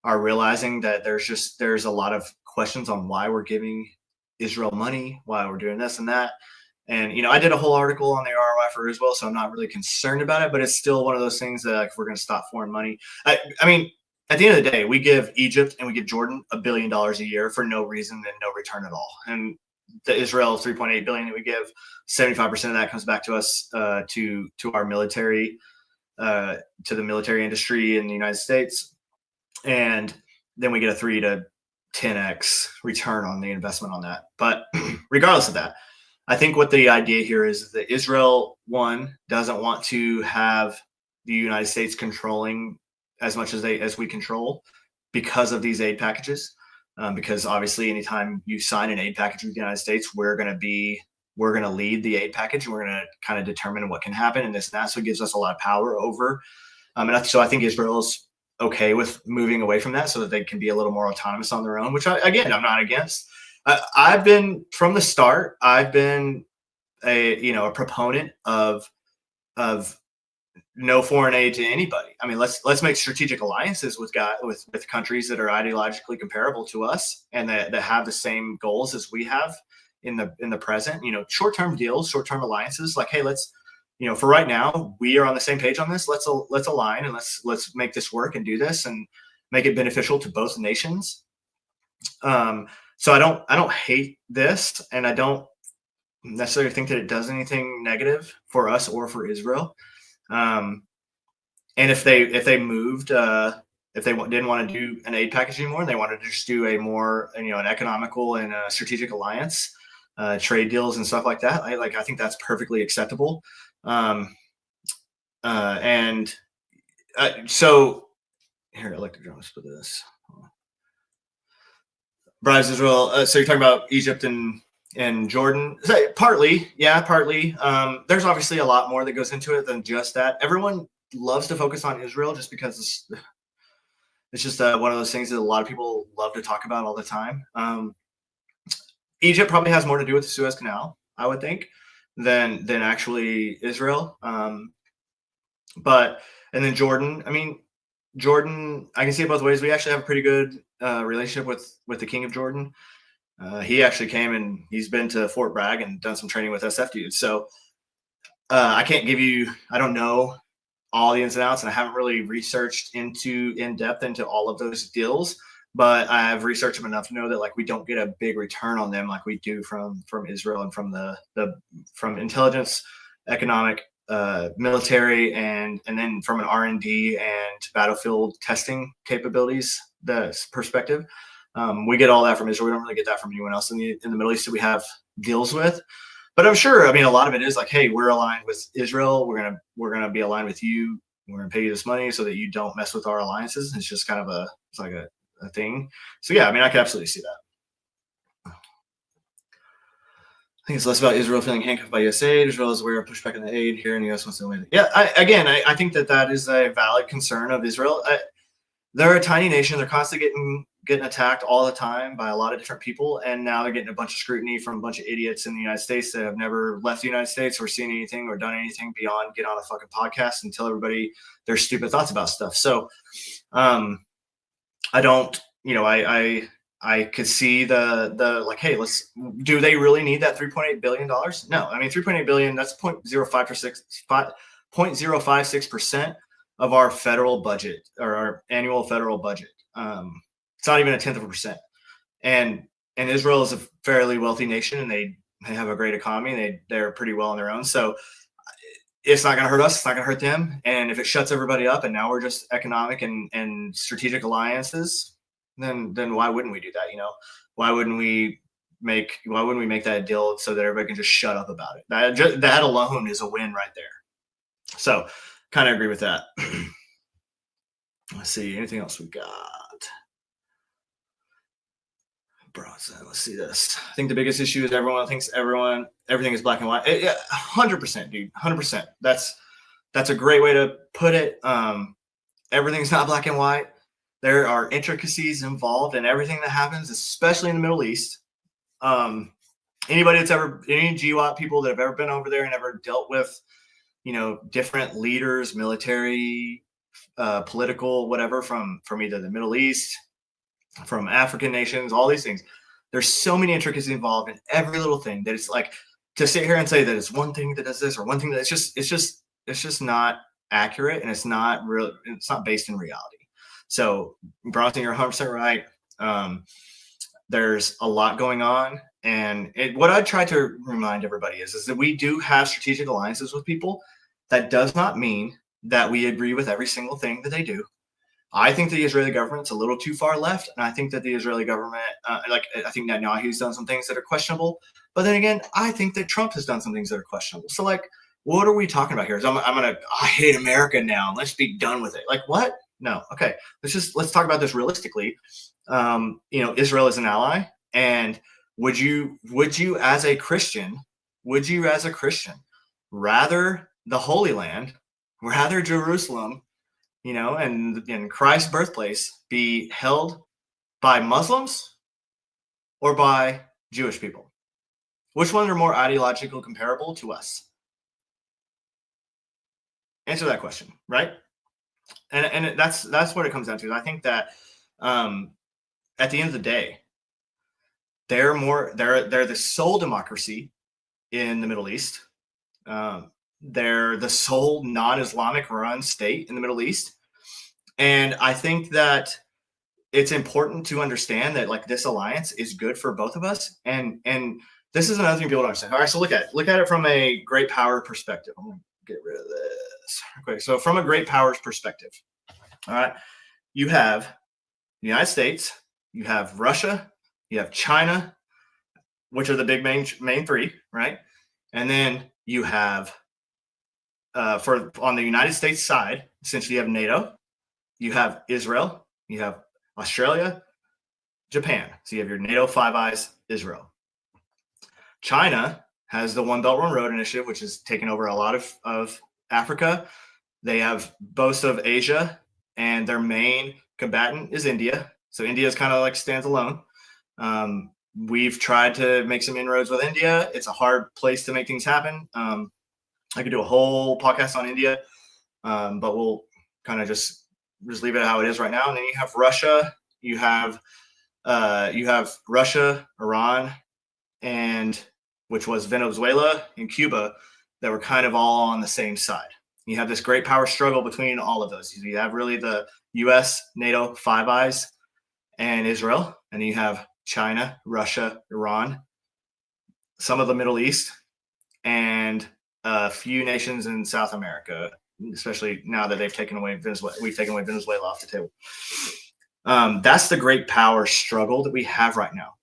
are realizing that there's a lot of questions on why we're giving Israel money, why we're doing this and that. And I did a whole article on the ROI for Israel, so I'm not really concerned about it. But it's still one of those things that if we're going to stop foreign money, I mean, at the end of the day, we give Egypt and we give Jordan $1 billion a year for no reason and no return at all. And the Israel $3.8 billion that we give, 75% of that comes back to us, to our military, to the military industry in the United States, and then we get a 3 to 10x return on the investment on that. But regardless of that, I think what the idea here is that Israel, one, doesn't want to have the United States controlling as much as we control because of these aid packages. Because obviously, anytime you sign an aid package with the United States, we're going to lead the aid package, and we're going to kind of determine what can happen and this and that. So it gives us a lot of power over. And so I think Israel's okay with moving away from that so that they can be a little more autonomous on their own, which I'm not against. I've been from the start. I've been a proponent of no foreign aid to anybody. I mean, let's make strategic alliances with countries that are ideologically comparable to us and that have the same goals as we have in the present. Short-term deals, short-term alliances. Like, hey, let's for right now, we are on the same page on this. Let's align and let's make this work and do this and make it beneficial to both nations. So I don't hate this, and I don't necessarily think that it does anything negative for us or for Israel. And if they moved, if they didn't want to do an aid package anymore, and they wanted to just do a more an economical and a strategic alliance, trade deals and stuff like that, I think that's perfectly acceptable. So here, electric drones for this. Bribes Israel. So you're talking about Egypt and Jordan? Partly, yeah, partly. There's obviously a lot more that goes into it than just that. Everyone loves to focus on Israel just because it's just one of those things that a lot of people love to talk about all the time. Egypt probably has more to do with the Suez Canal, I would think, than actually Israel. And then Jordan. I mean, Jordan, I can see it both ways. We actually have a pretty good relationship with the King of Jordan. He actually came and he's been to Fort Bragg and done some training with SF dudes. So I don't know all the ins and outs, and I haven't really researched in depth into all of those deals, but I've researched them enough to know that we don't get a big return on them like we do from Israel and from intelligence, economic, military, and then from an R&D and battlefield testing capabilities, the perspective. We get all that from Israel. We don't really get that from anyone else in the Middle East that we have deals with. But I'm sure, I mean, a lot of it is like, hey, we're aligned with Israel. We're gonna be aligned with you. We're gonna pay you this money so that you don't mess with our alliances. It's just kind of it's like a thing. So yeah, I mean, I can absolutely see that. I think it's less about Israel feeling handcuffed by US aid. Israel is aware of pushback on the aid here, and the US wants to win. Yeah, I think that is a valid concern of Israel. They're a tiny nation. They're constantly getting attacked all the time by a lot of different people, and now they're getting a bunch of scrutiny from a bunch of idiots in the United States that have never left the United States or seen anything or done anything beyond get on a fucking podcast and tell everybody their stupid thoughts about stuff. So, I don't, I could see the like, hey, do they really need that $3.8 billion? No, I mean, $3.8 billion, that's 0.056% of our federal budget, or our annual federal budget. It's not even 0.1%. And Israel is a fairly wealthy nation, and they have a great economy. They're pretty well on their own. So it's not going to hurt us. It's not going to hurt them. And if it shuts everybody up and now we're just economic and strategic alliances, then why wouldn't we do that? Why wouldn't we make that deal so that everybody can just shut up about it? That alone is a win right there. So kind of agree with that. Let's see, anything else we got? Bronson, let's see this. I think the biggest issue is everyone thinks everything is black and white. 100%, dude. 100%. That's a great way to put it. Everything's not black and white. There are intricacies involved in everything that happens, especially in the Middle East. Anybody that's any GWAT people that have ever been over there and ever dealt with, different leaders, military, political, whatever, from either the Middle East, from African nations, all these things. There's so many intricacies involved in every little thing that it's like, to sit here and say that it's one thing that does this or one thing that it's just not accurate, and it's not based in reality. So, Bronson, you're 100% right. There's a lot going on, and what I try to remind everybody is that we do have strategic alliances with people. That does not mean that we agree with every single thing that they do. I think the Israeli government's a little too far left, and I think that the Israeli government, I think Netanyahu's done some things that are questionable. But then again, I think that Trump has done some things that are questionable. So, like, what are we talking about here? I hate America now. Let's be done with it. Like, what? No. Okay. Let's talk about this realistically. Israel is an ally, and would you as a Christian rather the Holy Land, rather Jerusalem, and Christ's birthplace be held by Muslims or by Jewish people? Which ones are more ideologically comparable to us? Answer that question, right? And that's what it comes down to. I think that at the end of the day, they're the sole democracy in the Middle East. They're the sole non-Islamic run state in the Middle East. And I think that it's important to understand that, like, this alliance is good for both of us. And this is another thing people don't understand. All right, so look at it from a great power perspective. I'm going to get rid of this. Okay, so from a great powers perspective, all right, you have the United States, you have Russia, you have China, which are the big main three, right? And then you have, on the United States side, essentially you have NATO, you have Israel, you have Australia, Japan. So you have your NATO Five Eyes, Israel. China has the One Belt One Road Initiative, which has taken over a lot of Africa. They have most of Asia, and their main combatant is India. So India is kind of like stands alone. We've tried to make some inroads with India. It's a hard place to make things happen. I could do a whole podcast on India, but we'll kind of just leave it how it is right now. And then you have Russia. You have Russia, Iran, and which was Venezuela and Cuba, that were kind of all on the same side. You have this great power struggle between all of those. You have really the U.S., NATO, Five Eyes, and Israel. And then you have China, Russia, Iran, some of the Middle East, and a few nations in South America, especially now that they've taken away Venezuela. We've taken away Venezuela off the table. That's the great power struggle that we have right now.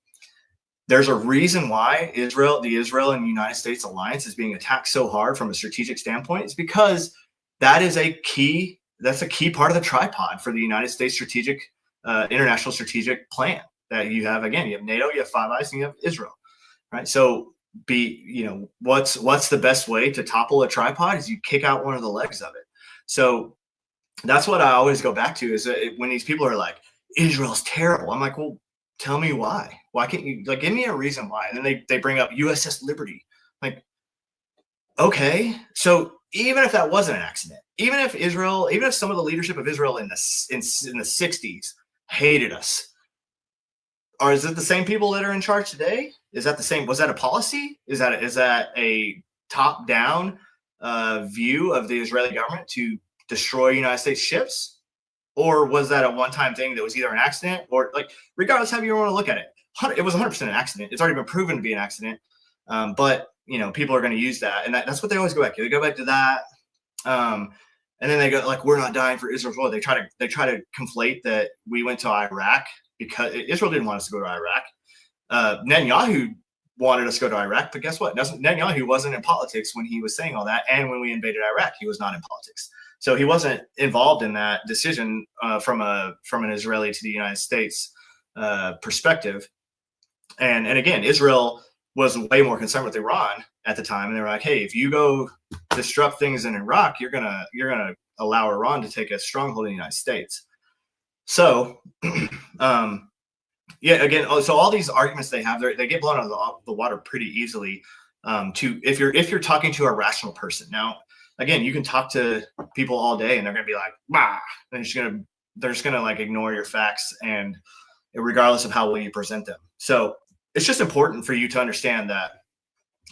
There's a reason why the Israel and United States alliance is being attacked so hard from a strategic standpoint. It's because that's a key part of the tripod for the United States international strategic plan that you have. Again, you have NATO, you have Five Eyes, and you have Israel, right? So what's the best way to topple a tripod is you kick out one of the legs of it. So that's what I always go back to is when these people are like, Israel's terrible. I'm like, well, tell me why. Why can't you give me a reason why? And then they bring up USS Liberty. Like, okay, so even if that wasn't an accident, even if some of the leadership of Israel in the 60s hated us, or is it the same people that are in charge today? Is that the same? Was that a policy? Is that a top-down view of the Israeli government to destroy United States ships? Or was that a one-time thing that was either an accident or regardless how you want to look at it, it was 100% an accident. It's already been proven to be an accident. But people are going to use that. And that's what they always go back to. They go back to that. And then they go we're not dying for Israel's war. They try to conflate that we went to Iraq because Israel didn't want us to go to Iraq. Netanyahu wanted us to go to Iraq, but guess what? Netanyahu wasn't in politics when he was saying all that. And when we invaded Iraq, he was not in politics. So he wasn't involved in that decision from an Israeli to the United States perspective. And again, Israel was way more concerned with Iran at the time, and they were like, "Hey, if you go disrupt things in Iraq, you're gonna allow Iran to take a stronghold in the United States." So, again, so all these arguments they have, they get blown out of the water pretty easily. If you're talking to a rational person now. Again, you can talk to people all day and they're going to be like, bah, and they're just going to ignore your facts, and regardless of how well you present them. So it's just important for you to understand that,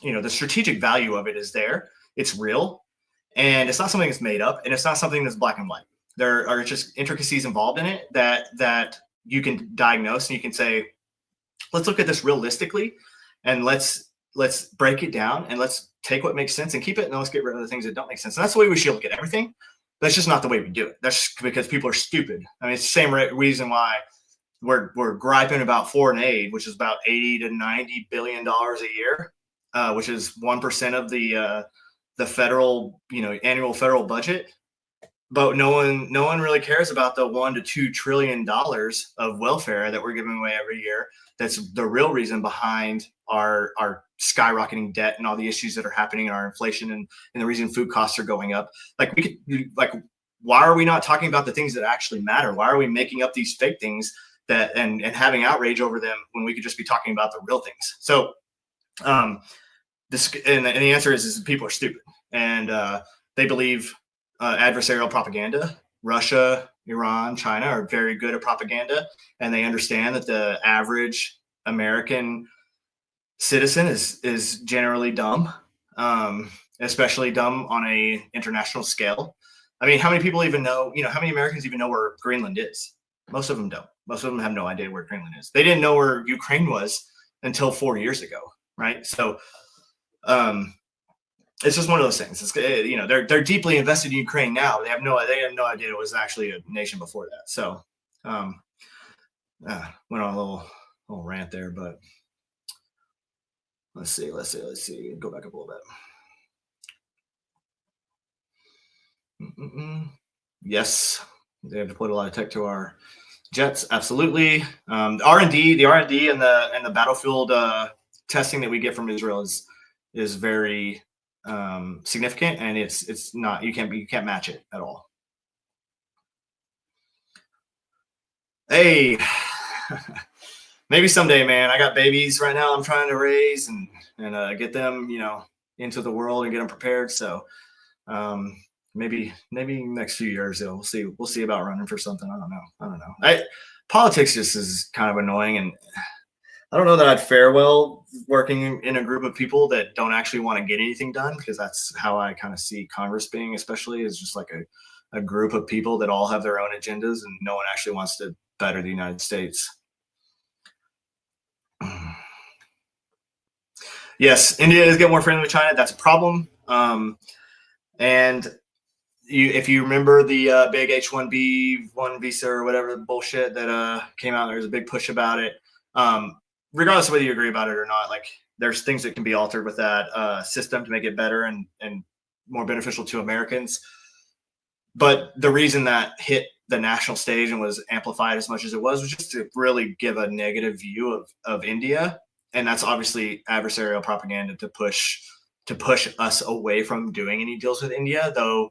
the strategic value of it is there. It's real, and it's not something that's made up, and it's not something that's black and white. There are just intricacies involved in it that you can diagnose, and you can say, let's look at this realistically, and let's break it down, and let's take what makes sense and keep it, and let's get rid of the things that don't make sense. And that's the way we should look at everything. That's just not the way we do it. That's because people are stupid. I mean, it's the same reason why we're griping about foreign aid, which is about $80 to $90 billion a year, which is 1% of the federal, annual federal budget. But no one really cares about the $1 to $2 trillion of welfare that we're giving away every year. That's the real reason behind our skyrocketing debt and all the issues that are happening in our inflation and the reason food costs are going up. Why are we not talking about the things that actually matter? Why are we making up these fake things and having outrage over them when we could just be talking about the real things? So, and the answer is people are stupid, and they believe adversarial propaganda. Russia, Iran, China are very good at propaganda, and they understand that the average American citizen is generally dumb, especially dumb on a international scale. I mean, how many people even know, how many Americans even know where Greenland is? Most of them don't. Most of them have no idea where Greenland is. They didn't know where Ukraine was until 4 years ago, right? So it's just one of those things. It's, they're deeply invested in Ukraine now. They have no idea it was actually a nation before that. So went on a little rant there, but let's see. Go back up a little bit. Yes, they have deployed a lot of tech to our jets. Absolutely. The R&D and the battlefield testing that we get from Israel is very significant, and it's not, you can't match it at all. Hey, maybe someday, man. I got babies right now I'm trying to raise and get them, into the world and get them prepared. So maybe next few years, we'll see about running for something. I don't know. Politics just is kind of annoying, and I don't know that I'd fare well working in a group of people that don't actually want to get anything done, because that's how I kind of see Congress being, especially, is just like a group of people that all have their own agendas and no one actually wants to better the United States. Yes, India is getting more friendly with China. That's a problem. And if you remember the big H-1B1 visa or whatever bullshit that came out, there was a big push about it. Regardless of whether you agree about it or not, like there's things that can be altered with that system to make it better and more beneficial to Americans. But the reason that hit the national stage and was amplified as much as it was just to really give a negative view of India. And that's obviously adversarial propaganda to push us away from doing any deals with India, though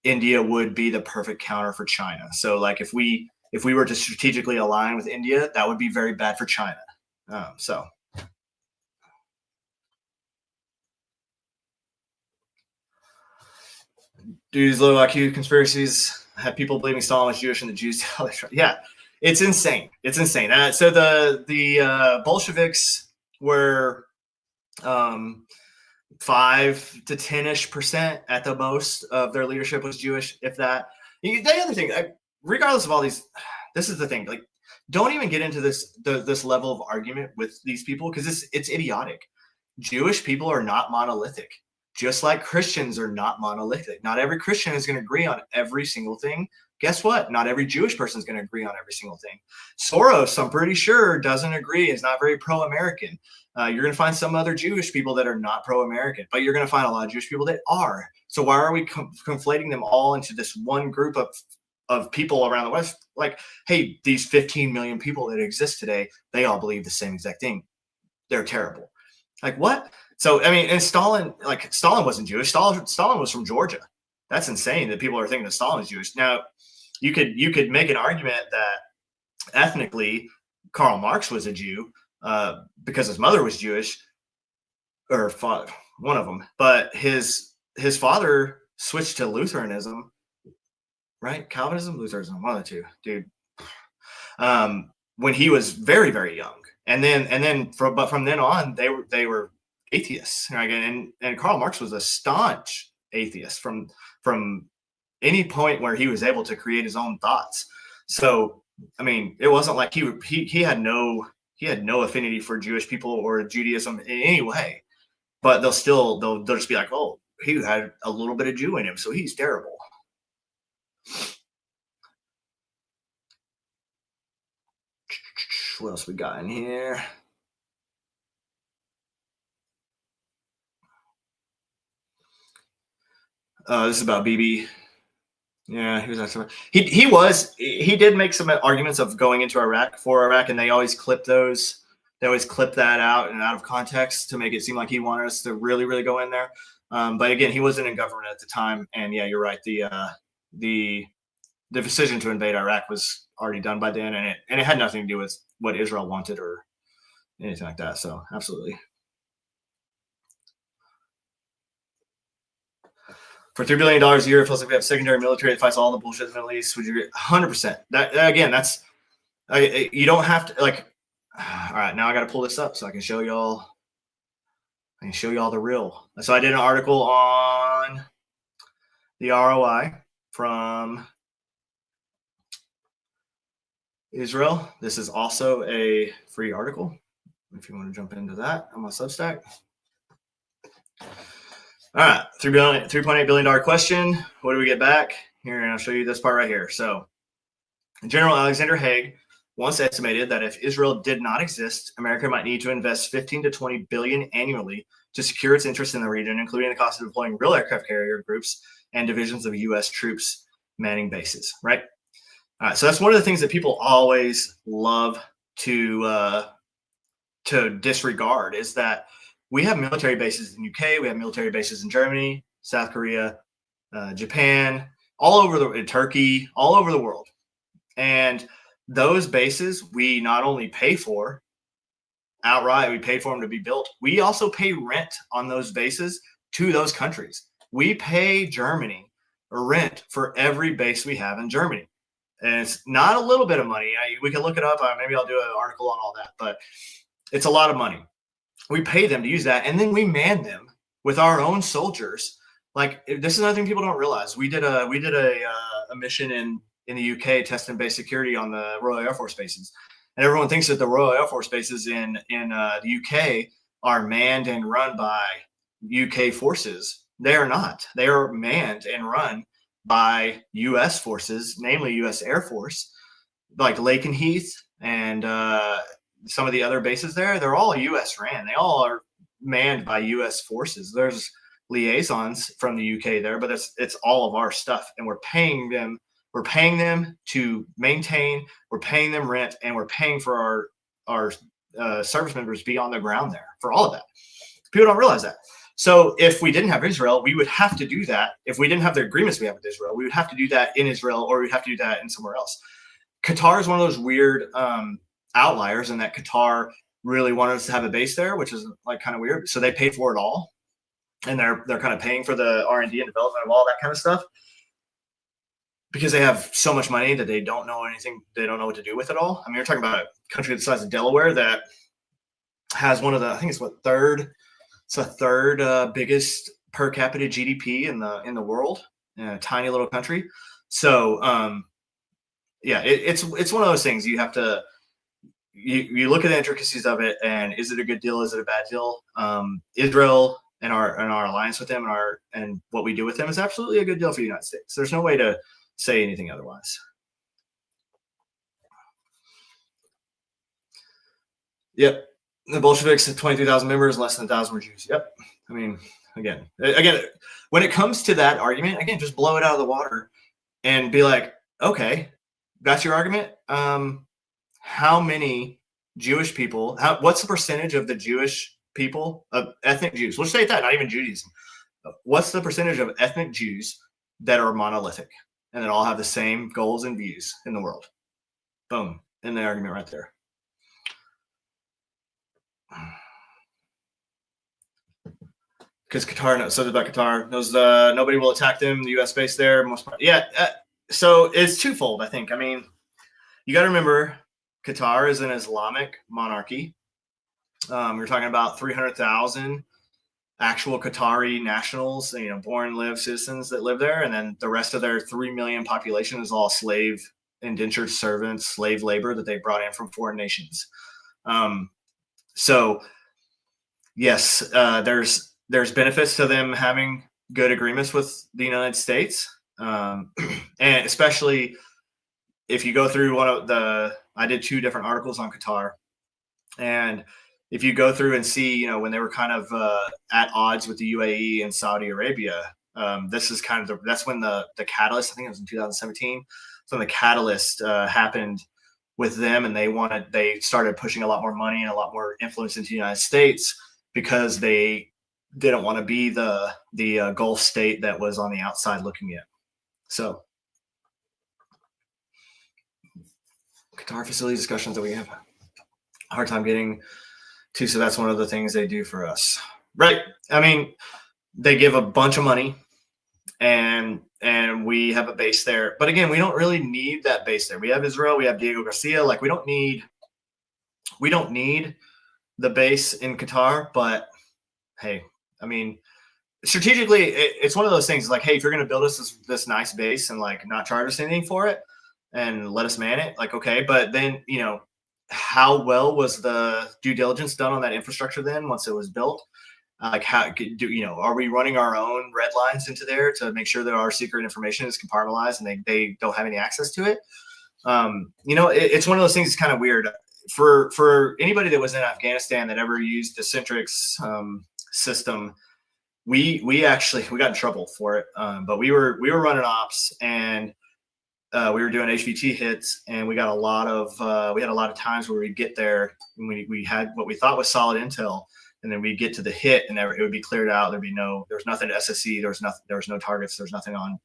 India would be the perfect counter for China. So like if we were to strategically align with India, that would be very bad for China. So dudes, low IQ conspiracies have people believing Stalin was Jewish and the Jews. Yeah, it's insane. It's insane. So the Bolsheviks were 5 to 10% at the most of their leadership was Jewish, if that. The other thing, regardless of all these, this is the thing. Like, don't even get into this level of argument with these people because it's idiotic. Jewish people are not monolithic. Just like Christians are not monolithic. Not every Christian is going to agree on every single thing. Guess what? Not every Jewish person is going to agree on every single thing. Soros, I'm pretty sure, doesn't agree. Is not very pro-American. You're going to find some other Jewish people that are not pro-American, but you're going to find a lot of Jewish people that are. So why are we conflating them all into this one group of people around the West? Like, hey, these 15 million people that exist today, they all believe the same exact thing. They're terrible. Like, what? So, I mean, and Stalin wasn't Jewish. Stalin was from Georgia. That's insane that people are thinking that Stalin is Jewish. Now, you could make an argument that ethnically Karl Marx was a Jew because his mother was Jewish, or one of them. But his father switched to Lutheranism, right? Calvinism, Lutheranism, one of the two, dude. When he was very, very young, and then from then on, they were atheists, right? And Karl Marx was a staunch atheist from any point where he was able to create his own thoughts. So, I mean, it wasn't like he had no affinity for Jewish people or Judaism in any way, but they'll just be like, oh, he had a little bit of Jew in him, so he's terrible. What else we got in here? This is about BB. Yeah, he was actually he did make some arguments of going into Iraq for Iraq, and they always clip those. They always clip that out and out of context to make it seem like he wanted us to really, really go in there. But again, he wasn't in government at the time, and yeah, you're right. The decision to invade Iraq was already done by then, and it had nothing to do with what Israel wanted or anything like that. So absolutely. For $3 billion a year, it feels like we have secondary military that fights all the bullshit in the Middle East. Would you agree? 100%. That again, that's you don't have to like. All right, now I got to pull this up so I can show y'all. I can show y'all the real. So I did an article on the ROI from Israel. This is also a free article if you want to jump into that on my Substack. All right, $3.8 billion question. What do we get back? Here, and I'll show you this part right here. So General Alexander Haig once estimated that if Israel did not exist, America might need to invest 15 to 20 billion annually to secure its interest in the region, including the cost of deploying real aircraft carrier groups and divisions of U.S. troops manning bases, right? All right, so that's one of the things that people always love to disregard is that we have military bases in the UK, we have military bases in Germany, South Korea, Japan, all over Turkey, all over the world. And those bases we not only pay for outright, we pay for them to be built. We also pay rent on those bases to those countries. We pay Germany rent for every base we have in Germany. And it's not a little bit of money. We can look it up. Maybe I'll do an article on all that, but it's a lot of money. We pay them to use that, and then we man them with our own soldiers. Like, this is another thing people don't realize. We did a mission in the UK testing base security on the Royal Air Force bases, and everyone thinks that the Royal Air Force bases in the UK are manned and run by UK forces. They are not. They are manned and run by U.S. forces, namely U.S. Air Force, like Lakenheath and some of the other bases there. They're all U.S. ran. They all are manned by U.S. forces. There's liaisons from the U.K. there, but it's all of our stuff, and we're paying them. We're paying them to maintain. We're paying them rent, and we're paying for our service members to be on the ground there for all of that. People don't realize that. So if we didn't have Israel, we would have to do that. If we didn't have the agreements we have with Israel, we would have to do that in Israel, or we'd have to do that in somewhere else. Qatar is one of those weird outliers in that Qatar really wanted us to have a base there, which is like kind of weird. So they paid for it all, and they're kind of paying for the R&D and development of all that kind of stuff, because they have so much money that they don't know anything. They don't know what to do with it all. I mean, you're talking about a country the size of Delaware that has one of the, I think it's third biggest per capita GDP in the world, in a tiny little country. So yeah, it's one of those things you have to, you look at the intricacies of it, and is it a good deal? Is it a bad deal? Israel and our alliance with them and what we do with them is absolutely a good deal for the United States. There's no way to say anything otherwise. Yep. The Bolsheviks had 23,000 members, less than 1,000 were Jews. Yep. I mean, again, when it comes to that argument, again, just blow it out of the water and be like, okay, that's your argument. How many Jewish people, what's the percentage of the Jewish people, of ethnic Jews? Let's say that, not even Judaism. What's the percentage of ethnic Jews that are monolithic and that all have the same goals and views in the world? Boom. In the argument right there. Because Qatar knows, so about Qatar knows nobody will attack them. The U.S. base there, so it's twofold, I think. I mean, you got to remember, Qatar is an Islamic monarchy. You're talking about 300,000 actual Qatari nationals, born, live citizens that live there, and then the rest of their 3 million population is all slave, indentured servants, slave labor that they brought in from foreign nations. So yes, there's benefits to them having good agreements with the United States, and especially if you go through I did 2 different articles on Qatar, and if you go through and see, when they were kind of at odds with the UAE and Saudi Arabia, this is kind of that's when the catalyst, I think it was in 2017, so when the catalyst happened with them, and they started pushing a lot more money and a lot more influence into the United States, because they didn't want to be the Gulf state that was on the outside looking in. So Qatar facility discussions that we have a hard time getting to. So that's one of the things they do for us, right? I mean, they give a bunch of money, and we have a base there. But again, we don't really need that base there. We have Israel, we have Diego Garcia. Like, we don't need the base in Qatar. But hey, I mean, strategically, it's one of those things like, hey, if you're going to build us this nice base and like not charge us anything for it and let us man it, like, okay. But then, how well was the due diligence done on that infrastructure then once it was built? Like, how are we running our own red lines into there to make sure that our secret information is compartmentalized and they don't have any access to it? It's one of those things that's kind of weird for anybody that was in Afghanistan that ever used the Centrix system. We got in trouble for it, but we were running ops, and we were doing HVT hits, and we had a lot of times where we'd get there and we had what we thought was solid intel, and then we'd get to the hit and it would be cleared out. There was nothing to SSE. There was no targets. There was nothing on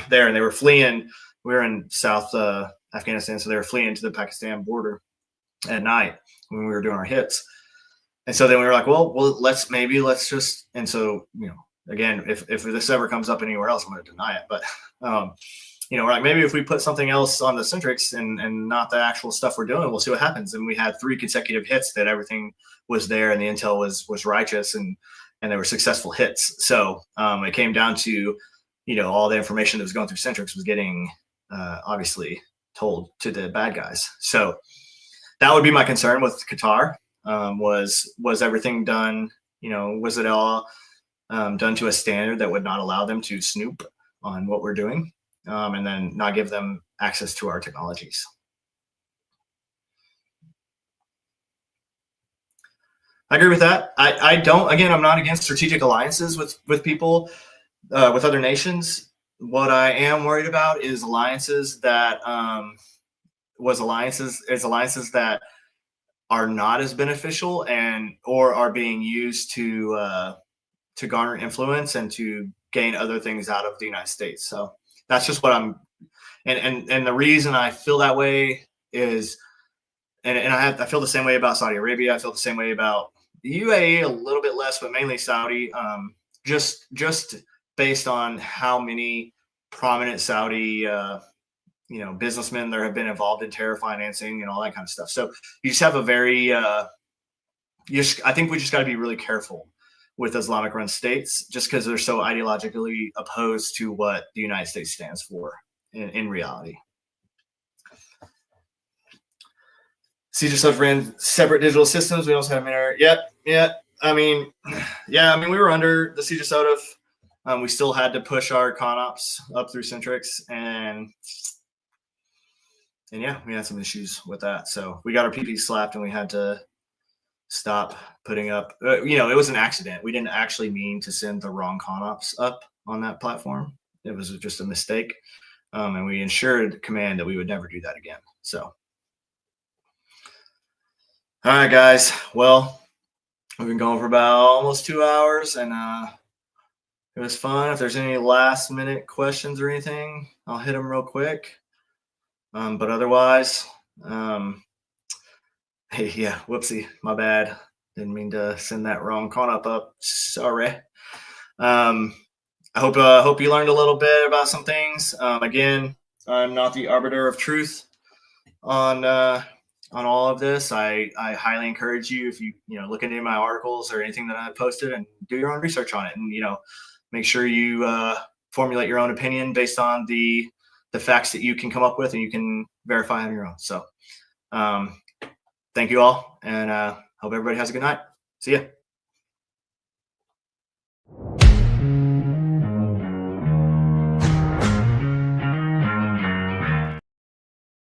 there, and they were fleeing. We were in South Afghanistan, so they were fleeing to the Pakistan border at night when we were doing our hits. And so then we were like, well, let's just, and so, again, if this ever comes up anywhere else, I'm going to deny it. But, we're like, maybe if we put something else on the Centrix and not the actual stuff we're doing, we'll see what happens. And we had 3 consecutive hits that everything was there and the intel was righteous, and they were successful hits. So it came down to, all the information that was going through Centrix was getting obviously told to the bad guys. So that would be my concern with Qatar. Was everything done, was it all done to a standard that would not allow them to snoop on what we're doing? and then not give them access to our technologies. I agree with that. I don't. Again, I'm not against strategic alliances with people, with other nations. What I am worried about is alliances that alliances that are not as beneficial or are being used to garner influence and to gain other things out of the United States. So that's just what I'm. And the reason I feel that way is, and I feel the same way about Saudi Arabia. I feel the same way about the UAE a little bit less, but mainly Saudi. Just based on how many prominent Saudi businessmen there have been involved in terror financing and all that kind of stuff. So you just have a very I think we just got to be really careful with Islamic run states, just because they're so ideologically opposed to what the United States stands for in reality. CJ Stuff ran separate digital systems. We also have internet. Yeah. I mean, we were under the CJ Soda. We still had to push our ConOps up through Centrix, and yeah, we had some issues with that. So we got our PP slapped, and we had to stop putting up. It was an accident. We didn't actually mean to send the wrong ConOps up on that platform. It was just a mistake, and we ensured command that we would never do that again. So. All right, guys. Well, we've been going for about almost 2 hours, and it was fun. If there's any last minute questions or anything, I'll hit them real quick. But otherwise, hey, yeah, whoopsie, my bad. Didn't mean to send that wrong ConOp up. Sorry. I hope you learned a little bit about some things. Again, I'm not the arbiter of truth on all of this. I highly encourage you, if you look into my articles or anything that I posted, and do your own research on it, and make sure you formulate your own opinion based on the facts that you can come up with and you can verify on your own. So thank you all, and hope everybody has a good night. See ya.